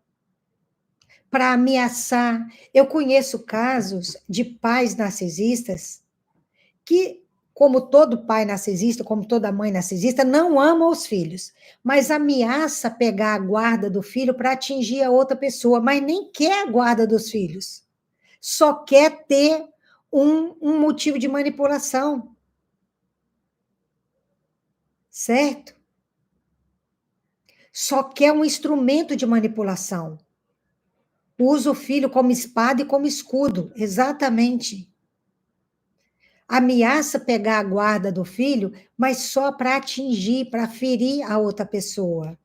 para ameaçar. Eu conheço casos de pais narcisistas que, como todo pai narcisista, como toda mãe narcisista, não ama os filhos, mas ameaça pegar a guarda do filho para atingir a outra pessoa, mas nem quer a guarda dos filhos. Só quer ter um motivo de manipulação. Certo? Só quer um instrumento de manipulação. Usa o filho como espada e como escudo, exatamente. Ameaça pegar a guarda do filho, mas só para atingir, para ferir a outra pessoa.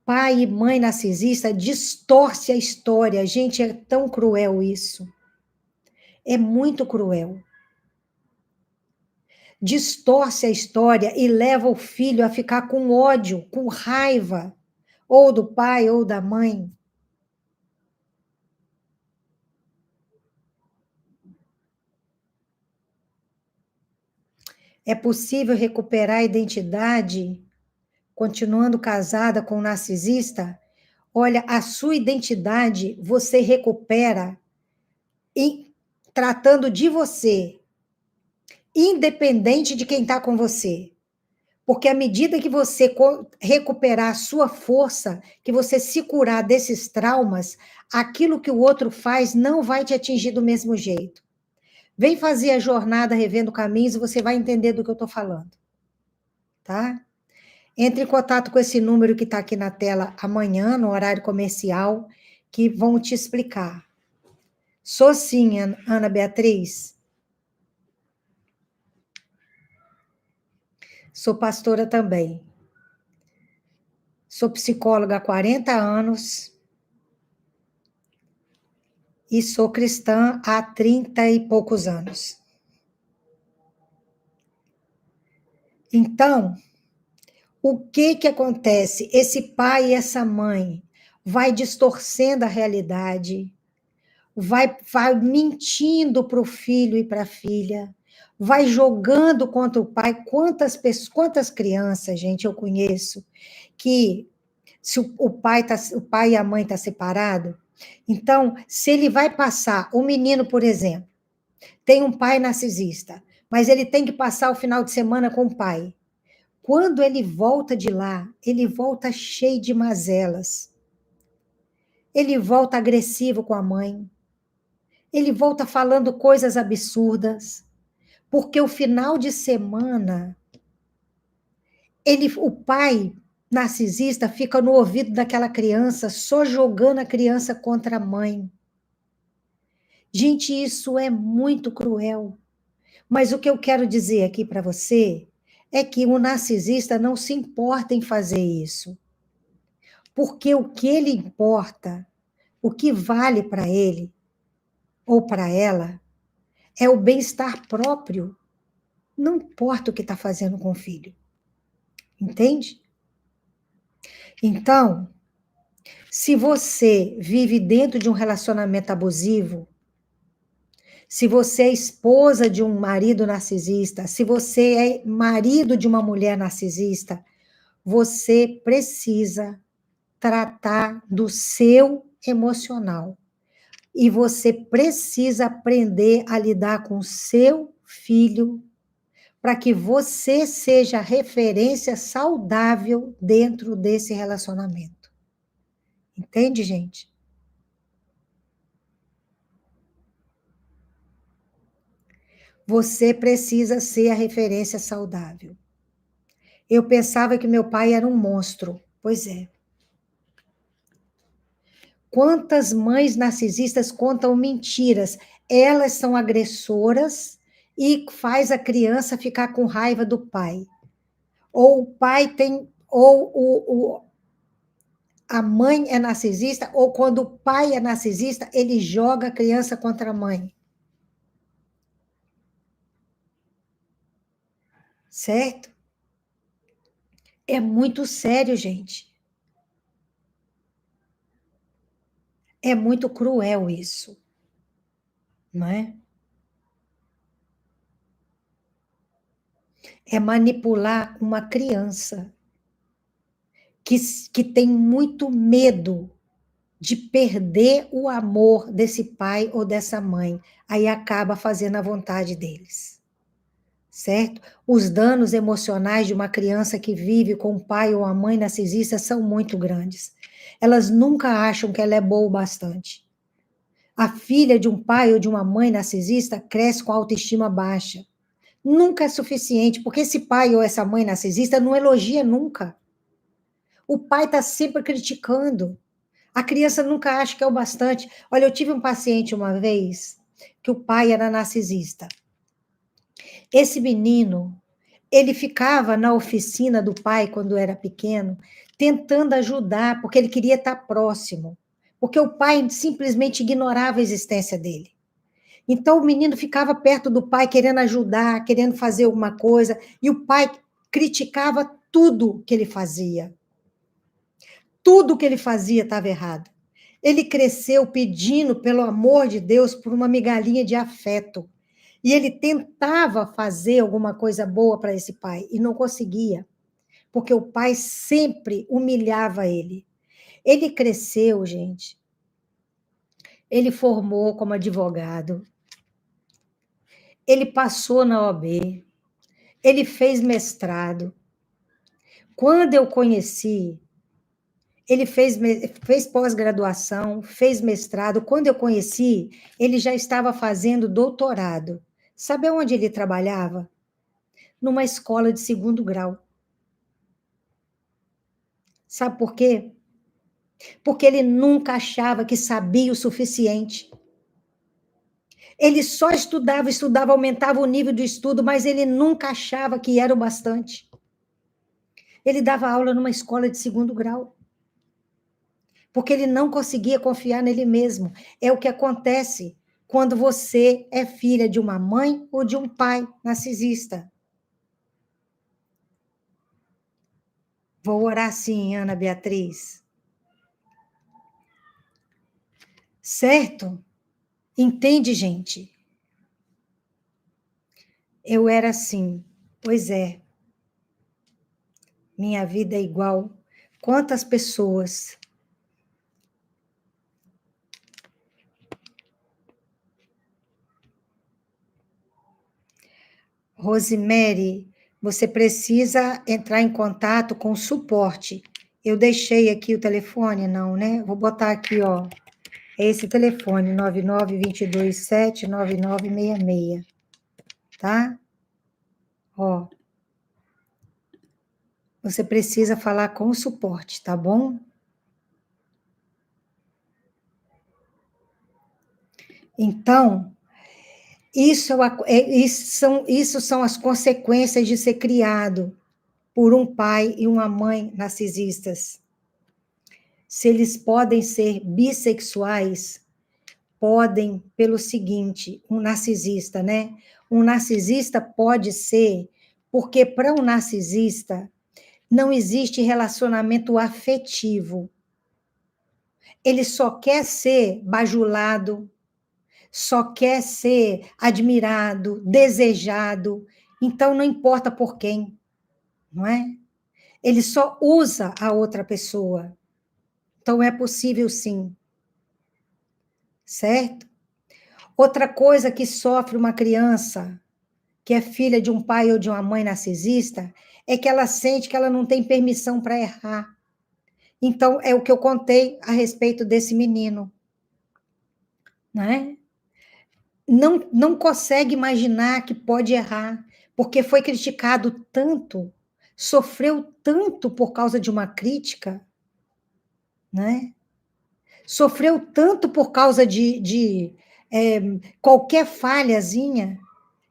Pai e mãe narcisista distorce a história. Gente, é tão cruel isso. É muito cruel. Distorce a história e leva o filho a ficar com ódio, com raiva, ou do pai ou da mãe. É possível recuperar a identidade continuando casada com um narcisista? Olha, a sua identidade você recupera tratando de você, independente de quem está com você. Porque à medida que você recuperar a sua força, que você se curar desses traumas, aquilo que o outro faz não vai te atingir do mesmo jeito. Vem fazer a jornada Revendo Caminhos e você vai entender do que eu estou falando. Tá? Entre em contato com esse número que está aqui na tela amanhã, no horário comercial, que vão te explicar. Sou sim, Ana Beatriz. Sou pastora também. Sou psicóloga há 40 anos e sou cristã há 30 e poucos anos. Então, O que acontece? Esse pai e essa mãe vai distorcendo a realidade, vai mentindo para o filho e para a filha, vai jogando contra o pai. Quantas crianças, gente, eu conheço, que se o pai e a mãe estão separados, então, se ele vai passar, o menino, por exemplo, tem um pai narcisista, mas ele tem que passar o final de semana com o pai. Quando ele volta de lá, ele volta cheio de mazelas. Ele volta agressivo com a mãe. Ele volta falando coisas absurdas. Porque o final de semana, o pai narcisista fica no ouvido daquela criança, só jogando a criança contra a mãe. Gente, isso é muito cruel. Mas o que eu quero dizer aqui para você é que o narcisista não se importa em fazer isso. Porque o que ele importa, o que vale para ele ou para ela, é o bem-estar próprio. Não importa o que está fazendo com o filho. Entende? Então, se você vive dentro de um relacionamento abusivo, se você é esposa de um marido narcisista, se você é marido de uma mulher narcisista, você precisa tratar do seu emocional. E você precisa aprender a lidar com o seu filho para que você seja referência saudável dentro desse relacionamento. Entende, gente? Você precisa ser a referência saudável. Eu pensava que meu pai era um monstro. Pois é. Quantas mães narcisistas contam mentiras? Elas são agressoras e faz a criança ficar com raiva do pai. Ou o pai tem, a mãe é narcisista, ou quando o pai é narcisista, ele joga a criança contra a mãe. Certo? É muito sério, gente. É muito cruel isso, não é? É manipular uma criança que tem muito medo de perder o amor desse pai ou dessa mãe. Aí acaba fazendo a vontade deles. Certo? Os danos emocionais de uma criança que vive com um pai ou a mãe narcisista são muito grandes. Elas nunca acham que ela é boa o bastante. A filha de um pai ou de uma mãe narcisista cresce com autoestima baixa. Nunca é suficiente, porque esse pai ou essa mãe narcisista não elogia nunca. O pai está sempre criticando. A criança nunca acha que é o bastante. Olha, eu tive um paciente uma vez que o pai era narcisista. Esse menino, ele ficava na oficina do pai quando era pequeno, tentando ajudar, porque ele queria estar próximo. Porque o pai simplesmente ignorava a existência dele. Então, o menino ficava perto do pai, querendo ajudar, querendo fazer alguma coisa, e o pai criticava tudo que ele fazia. Tudo que ele fazia estava errado. Ele cresceu pedindo, pelo amor de Deus, por uma migalhinha de afeto. E ele tentava fazer alguma coisa boa para esse pai, e não conseguia, porque o pai sempre humilhava ele. Ele cresceu, gente. Ele formou como advogado. Ele passou na OAB. Ele fez mestrado. Quando eu conheci, ele fez pós-graduação, fez mestrado. Quando eu conheci, ele já estava fazendo doutorado. Sabe onde ele trabalhava? Numa escola de segundo grau. Sabe por quê? Porque ele nunca achava que sabia o suficiente. Ele só estudava, estudava, aumentava o nível do estudo, mas ele nunca achava que era o bastante. Ele dava aula numa escola de segundo grau. Porque ele não conseguia confiar nele mesmo. É o que acontece quando você é filha de uma mãe ou de um pai narcisista. Vou orar sim, Ana Beatriz. Certo? Entende, gente? Eu era assim. Pois é. Minha vida é igual. Quantas pessoas? Rosemary, você precisa entrar em contato com o suporte. Eu deixei aqui o telefone, não, né? Vou botar aqui, ó. É esse telefone, 992279966, tá? Ó, você precisa falar com o suporte, tá bom? Então, isso são as consequências de ser criado por um pai e uma mãe narcisistas. Se eles podem ser bissexuais, podem pelo seguinte, um narcisista, né? Um narcisista pode ser, porque para um narcisista não existe relacionamento afetivo. Ele só quer ser bajulado, só quer ser admirado, desejado. Então não importa por quem, não é? Ele só usa a outra pessoa. Então é possível sim, certo? Outra coisa que sofre uma criança que é filha de um pai ou de uma mãe narcisista é que ela sente que ela não tem permissão para errar. Então, é o que eu contei a respeito desse menino, né? Não consegue imaginar que pode errar, porque foi criticado tanto, sofreu tanto por causa de uma crítica, né? Sofreu tanto por causa de qualquer falhazinha,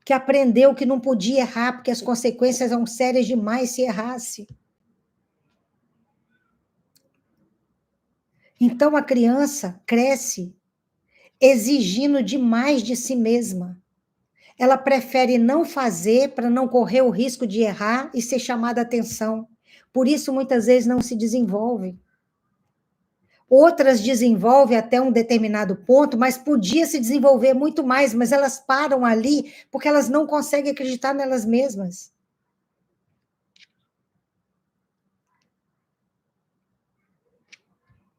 que aprendeu que não podia errar, porque as consequências são sérias demais se errasse. Então, a criança cresce exigindo demais de si mesma. Ela prefere não fazer para não correr o risco de errar e ser chamada a atenção. Por isso, muitas vezes, não se desenvolve. Outras desenvolvem até um determinado ponto, mas podia se desenvolver muito mais, mas elas param ali porque elas não conseguem acreditar nelas mesmas.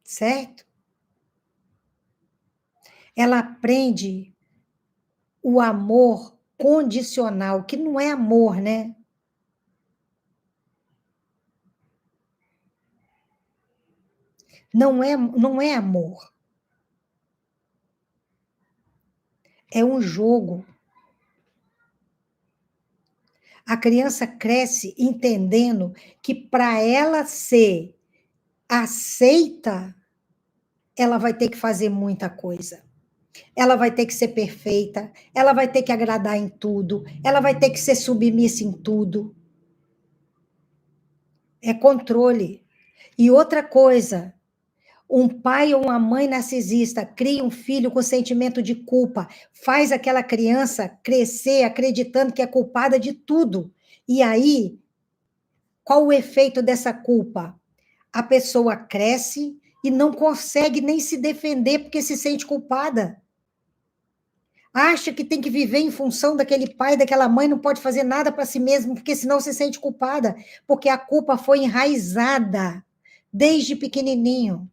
Certo? Ela aprende o amor condicional, que não é amor, né? Não é amor. É um jogo. A criança cresce entendendo que para ela ser aceita, ela vai ter que fazer muita coisa. Ela vai ter que ser perfeita, ela vai ter que agradar em tudo, ela vai ter que ser submissa em tudo. É controle. E outra coisa, um pai ou uma mãe narcisista cria um filho com sentimento de culpa, faz aquela criança crescer acreditando que é culpada de tudo. E aí, qual o efeito dessa culpa? A pessoa cresce e não consegue nem se defender porque se sente culpada. Acha que tem que viver em função daquele pai, daquela mãe, não pode fazer nada para si mesmo, porque senão se sente culpada, porque a culpa foi enraizada desde pequenininho.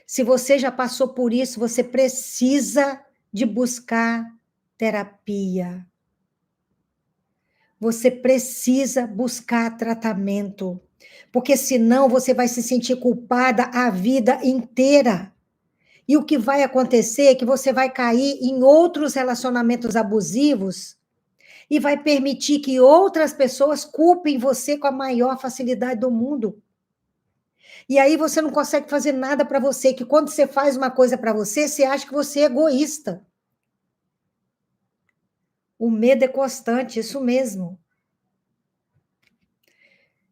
Se você já passou por isso, você precisa de buscar terapia. Você precisa buscar tratamento, porque senão você vai se sentir culpada a vida inteira. E o que vai acontecer é que você vai cair em outros relacionamentos abusivos e vai permitir que outras pessoas culpem você com a maior facilidade do mundo. E aí você não consegue fazer nada para você, que quando você faz uma coisa para você, você acha que você é egoísta. O medo é constante, isso mesmo.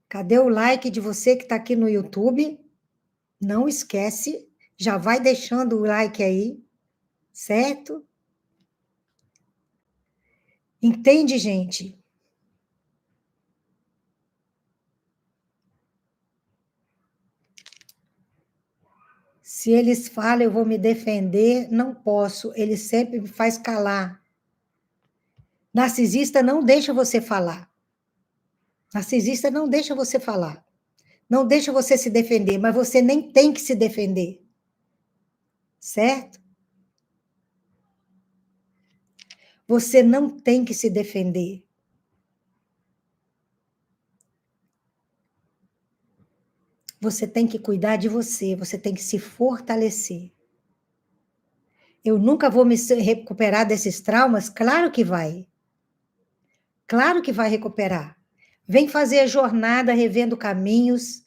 Cadê o like de você que está aqui no YouTube? Não esquece, já vai deixando o like aí, certo? Entende, gente? Se eles falam, eu vou me defender, não posso. Ele sempre me faz calar. Narcisista não deixa você falar. Narcisista não deixa você falar. Não deixa você se defender, mas você nem tem que se defender. Certo? Você não tem que se defender. Você tem que cuidar de você, você tem que se fortalecer. Eu nunca vou me recuperar desses traumas? Claro que vai. Claro que vai recuperar. Vem fazer a jornada Revendo Caminhos,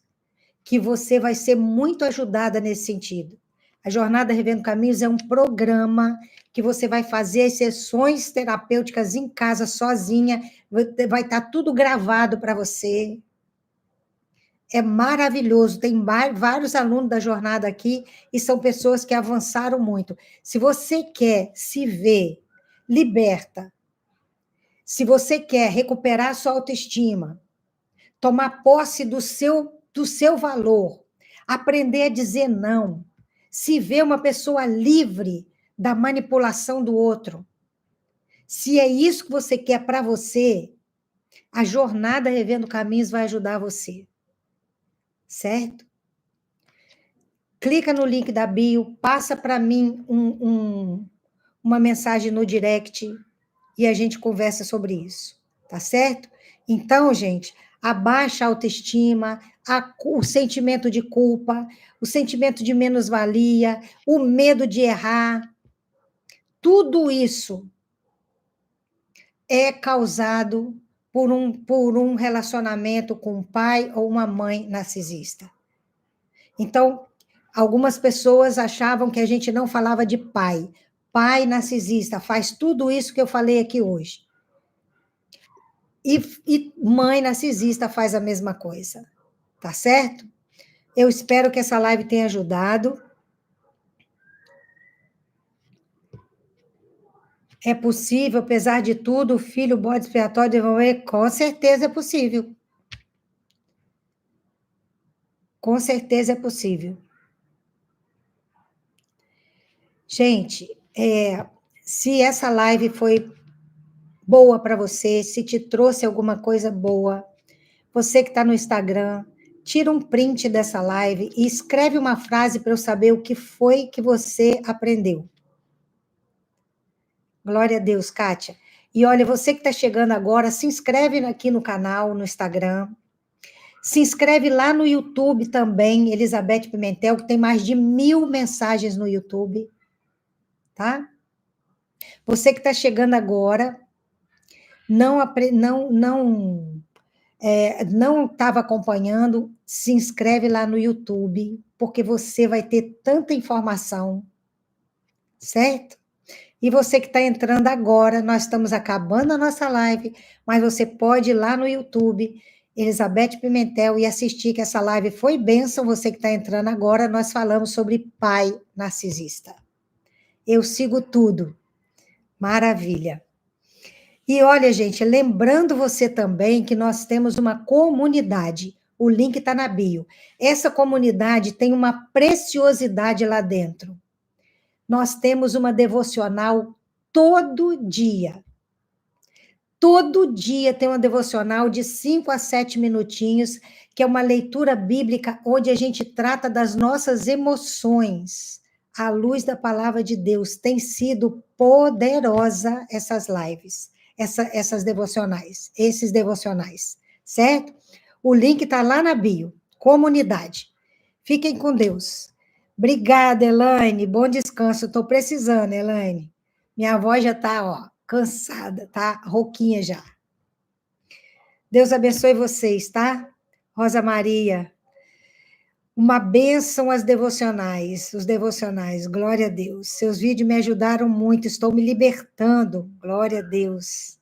que você vai ser muito ajudada nesse sentido. A Jornada Revendo Caminhos é um programa que você vai fazer as sessões terapêuticas em casa, sozinha, vai estar tudo gravado para você. É maravilhoso, tem vários alunos da jornada aqui e são pessoas que avançaram muito. Se você quer se ver liberta, se você quer recuperar sua autoestima, tomar posse do seu valor, aprender a dizer não, se ver uma pessoa livre da manipulação do outro, se é isso que você quer para você, a jornada Revendo Caminhos vai ajudar você, certo? Clica no link da bio, passa para mim uma mensagem no direct e a gente conversa sobre isso, tá certo? Então, gente, abaixa a autoestima, o sentimento de culpa, o sentimento de menos-valia, o medo de errar, tudo isso é causado por um relacionamento com um pai ou uma mãe narcisista. Então, algumas pessoas achavam que a gente não falava de pai. Pai narcisista faz tudo isso que eu falei aqui hoje. E mãe narcisista faz a mesma coisa. Tá certo? Eu espero que essa live tenha ajudado. É possível, apesar de tudo, o filho, o bode expiatório devolver? Com certeza é possível. Com certeza é possível. Gente, se essa live foi boa para você, se te trouxe alguma coisa boa, você que está no Instagram, tira um print dessa live e escreve uma frase para eu saber o que foi que você aprendeu. Glória a Deus, Kátia. E olha, você que está chegando agora, se inscreve aqui no canal, no Instagram. Se inscreve lá no YouTube também, Elizabeth Pimentel, que tem mais de 1000 mensagens no YouTube. Tá? Você que está chegando agora, não estava acompanhando, se inscreve lá no YouTube, porque você vai ter tanta informação, certo? E você que está entrando agora, nós estamos acabando a nossa live, mas você pode ir lá no YouTube, Elizabeth Pimentel, e assistir, que essa live foi bênção. Você que está entrando agora, nós falamos sobre pai narcisista. Eu sigo tudo. Maravilha. E olha, gente, lembrando você também que nós temos uma comunidade. O link está na bio. Essa comunidade tem uma preciosidade lá dentro. Nós temos uma devocional todo dia. Todo dia tem uma devocional de 5 a 7 minutinhos, que é uma leitura bíblica onde a gente trata das nossas emoções. À luz da palavra de Deus, tem sido poderosa essas lives, essas devocionais, esses devocionais, certo? O link está lá na bio, comunidade. Fiquem com Deus. Obrigada, Elaine. Bom descanso. Estou precisando, Elaine. Minha voz já está, ó, cansada, tá? Rouquinha já. Deus abençoe vocês, tá? Rosa Maria. Uma bênção as devocionais, os devocionais. Glória a Deus. Seus vídeos me ajudaram muito. Estou me libertando. Glória a Deus.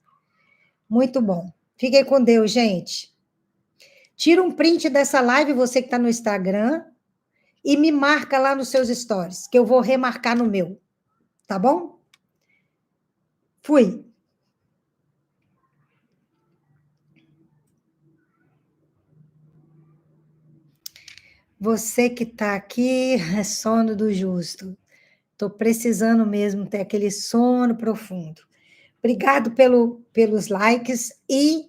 Muito bom. Fiquem com Deus, gente. Tira um print dessa live, você que está no Instagram, e me marca lá nos seus stories, que eu vou remarcar no meu. Tá bom? Fui. Você que está aqui, é sono do justo. Estou precisando mesmo ter aquele sono profundo. Obrigado pelos likes e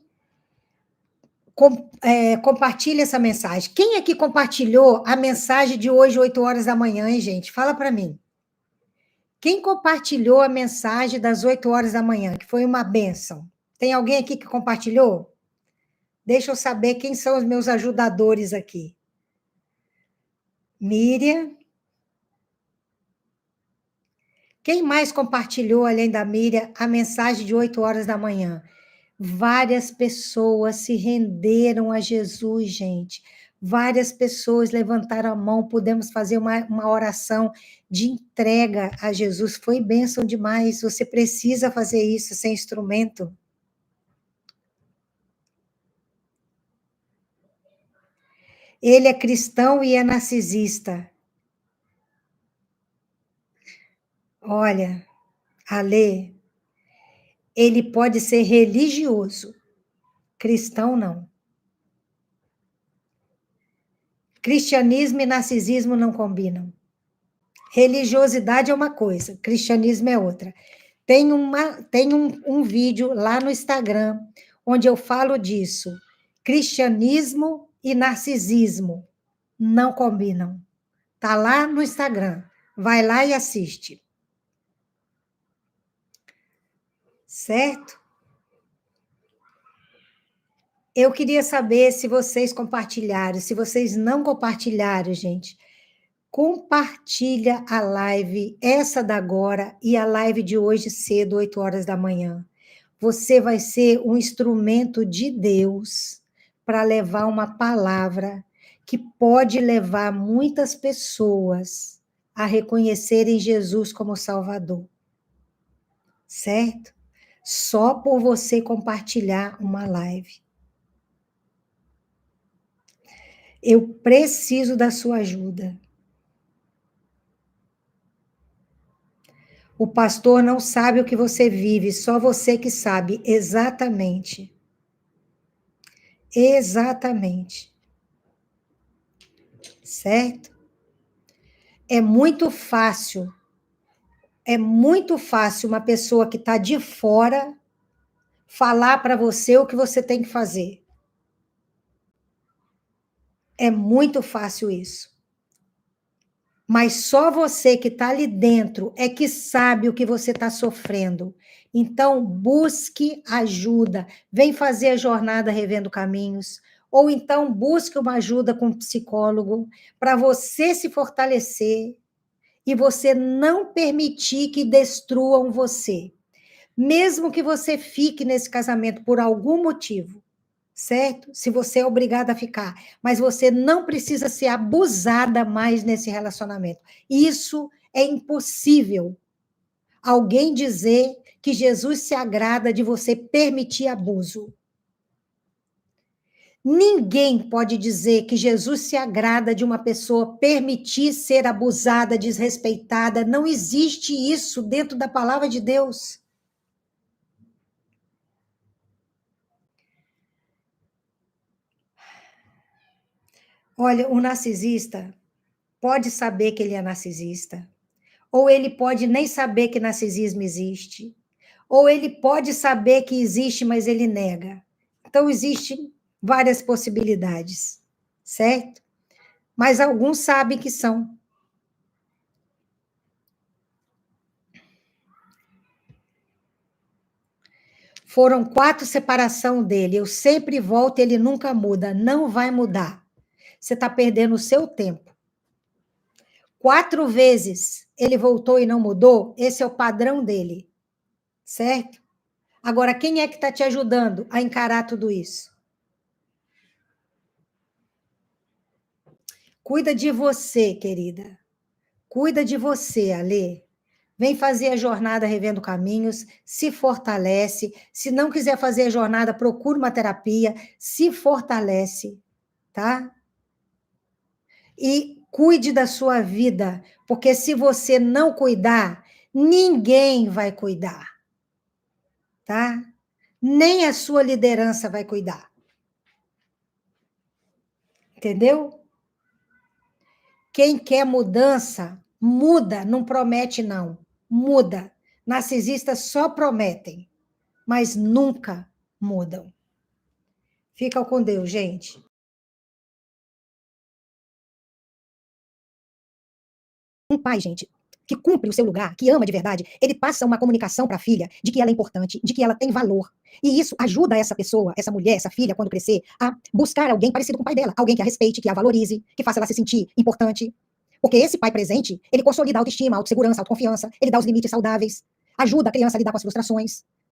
compartilhe essa mensagem. Quem aqui compartilhou a mensagem de hoje, 8 horas da manhã, hein, gente? Fala para mim. Quem compartilhou a mensagem das 8 horas da manhã, que foi uma bênção? Tem alguém aqui que compartilhou? Deixa eu saber quem são os meus ajudadores aqui. Miriam. Quem mais compartilhou, além da Miriam, a mensagem de 8 horas da manhã? Várias pessoas se renderam a Jesus, gente. Várias pessoas levantaram a mão, pudemos fazer uma oração de entrega a Jesus. Foi bênção demais. Você precisa fazer isso sem instrumento. Ele é cristão e é narcisista. Olha, Alê, ele pode ser religioso, cristão não. Cristianismo e narcisismo não combinam. Religiosidade é uma coisa, cristianismo é outra. Tem um vídeo lá no Instagram onde eu falo disso. Cristianismo e narcisismo não combinam. Tá lá no Instagram. Vai lá e assiste. Certo? Eu queria saber se vocês compartilharam. Se vocês não compartilharam, gente, compartilha a live, essa da agora e a live de hoje cedo, 8 horas da manhã. Você vai ser um instrumento de Deus para levar uma palavra que pode levar muitas pessoas a reconhecerem Jesus como Salvador. Certo? Só por você compartilhar uma live. Eu preciso da sua ajuda. O pastor não sabe o que você vive, só você que sabe exatamente. Exatamente. Certo? É muito fácil uma pessoa que está de fora falar para você o que você tem que fazer. É muito fácil isso. Mas só você que está ali dentro é que sabe o que você está sofrendo. Então, busque ajuda. Vem fazer a jornada Revendo Caminhos. Ou então, busque uma ajuda com um psicólogo para você se fortalecer e você não permitir que destruam você. Mesmo que você fique nesse casamento por algum motivo, certo? Se você é obrigada a ficar, mas você não precisa ser abusada mais nesse relacionamento. Isso é impossível. Alguém dizer que Jesus se agrada de você permitir abuso. Ninguém pode dizer que Jesus se agrada de uma pessoa permitir ser abusada, desrespeitada. Não existe isso dentro da palavra de Deus. Olha, o narcisista pode saber que ele é narcisista, ou ele pode nem saber que narcisismo existe, ou ele pode saber que existe, mas ele nega. Então, existem várias possibilidades, certo? Mas alguns sabem que são. Foram 4 separações dele, eu sempre volto e ele nunca muda, não vai mudar. Você está perdendo o seu tempo. 4 vezes ele voltou e não mudou, esse é o padrão dele, certo? Agora, quem é que está te ajudando a encarar tudo isso? Cuida de você, querida. Cuida de você, Alê. Vem fazer a jornada Revendo Caminhos, se fortalece. Se não quiser fazer a jornada, procura uma terapia, se fortalece, tá? E cuide da sua vida, porque se você não cuidar, ninguém vai cuidar, tá? Nem a sua liderança vai cuidar. Entendeu? Quem quer mudança, muda, não promete, não. Muda. Narcisistas só prometem, mas nunca mudam. Fica com Deus, gente. Um pai, gente, que cumpre o seu lugar, que ama de verdade, ele passa uma comunicação para a filha de que ela é importante, de que ela tem valor. E isso ajuda essa pessoa, essa mulher, essa filha, quando crescer, a buscar alguém parecido com o pai dela, alguém que a respeite, que a valorize, que faça ela se sentir importante. Porque esse pai presente, ele consolida a autoestima, a autossegurança, a autoconfiança, ele dá os limites saudáveis, ajuda a criança a lidar com as frustrações.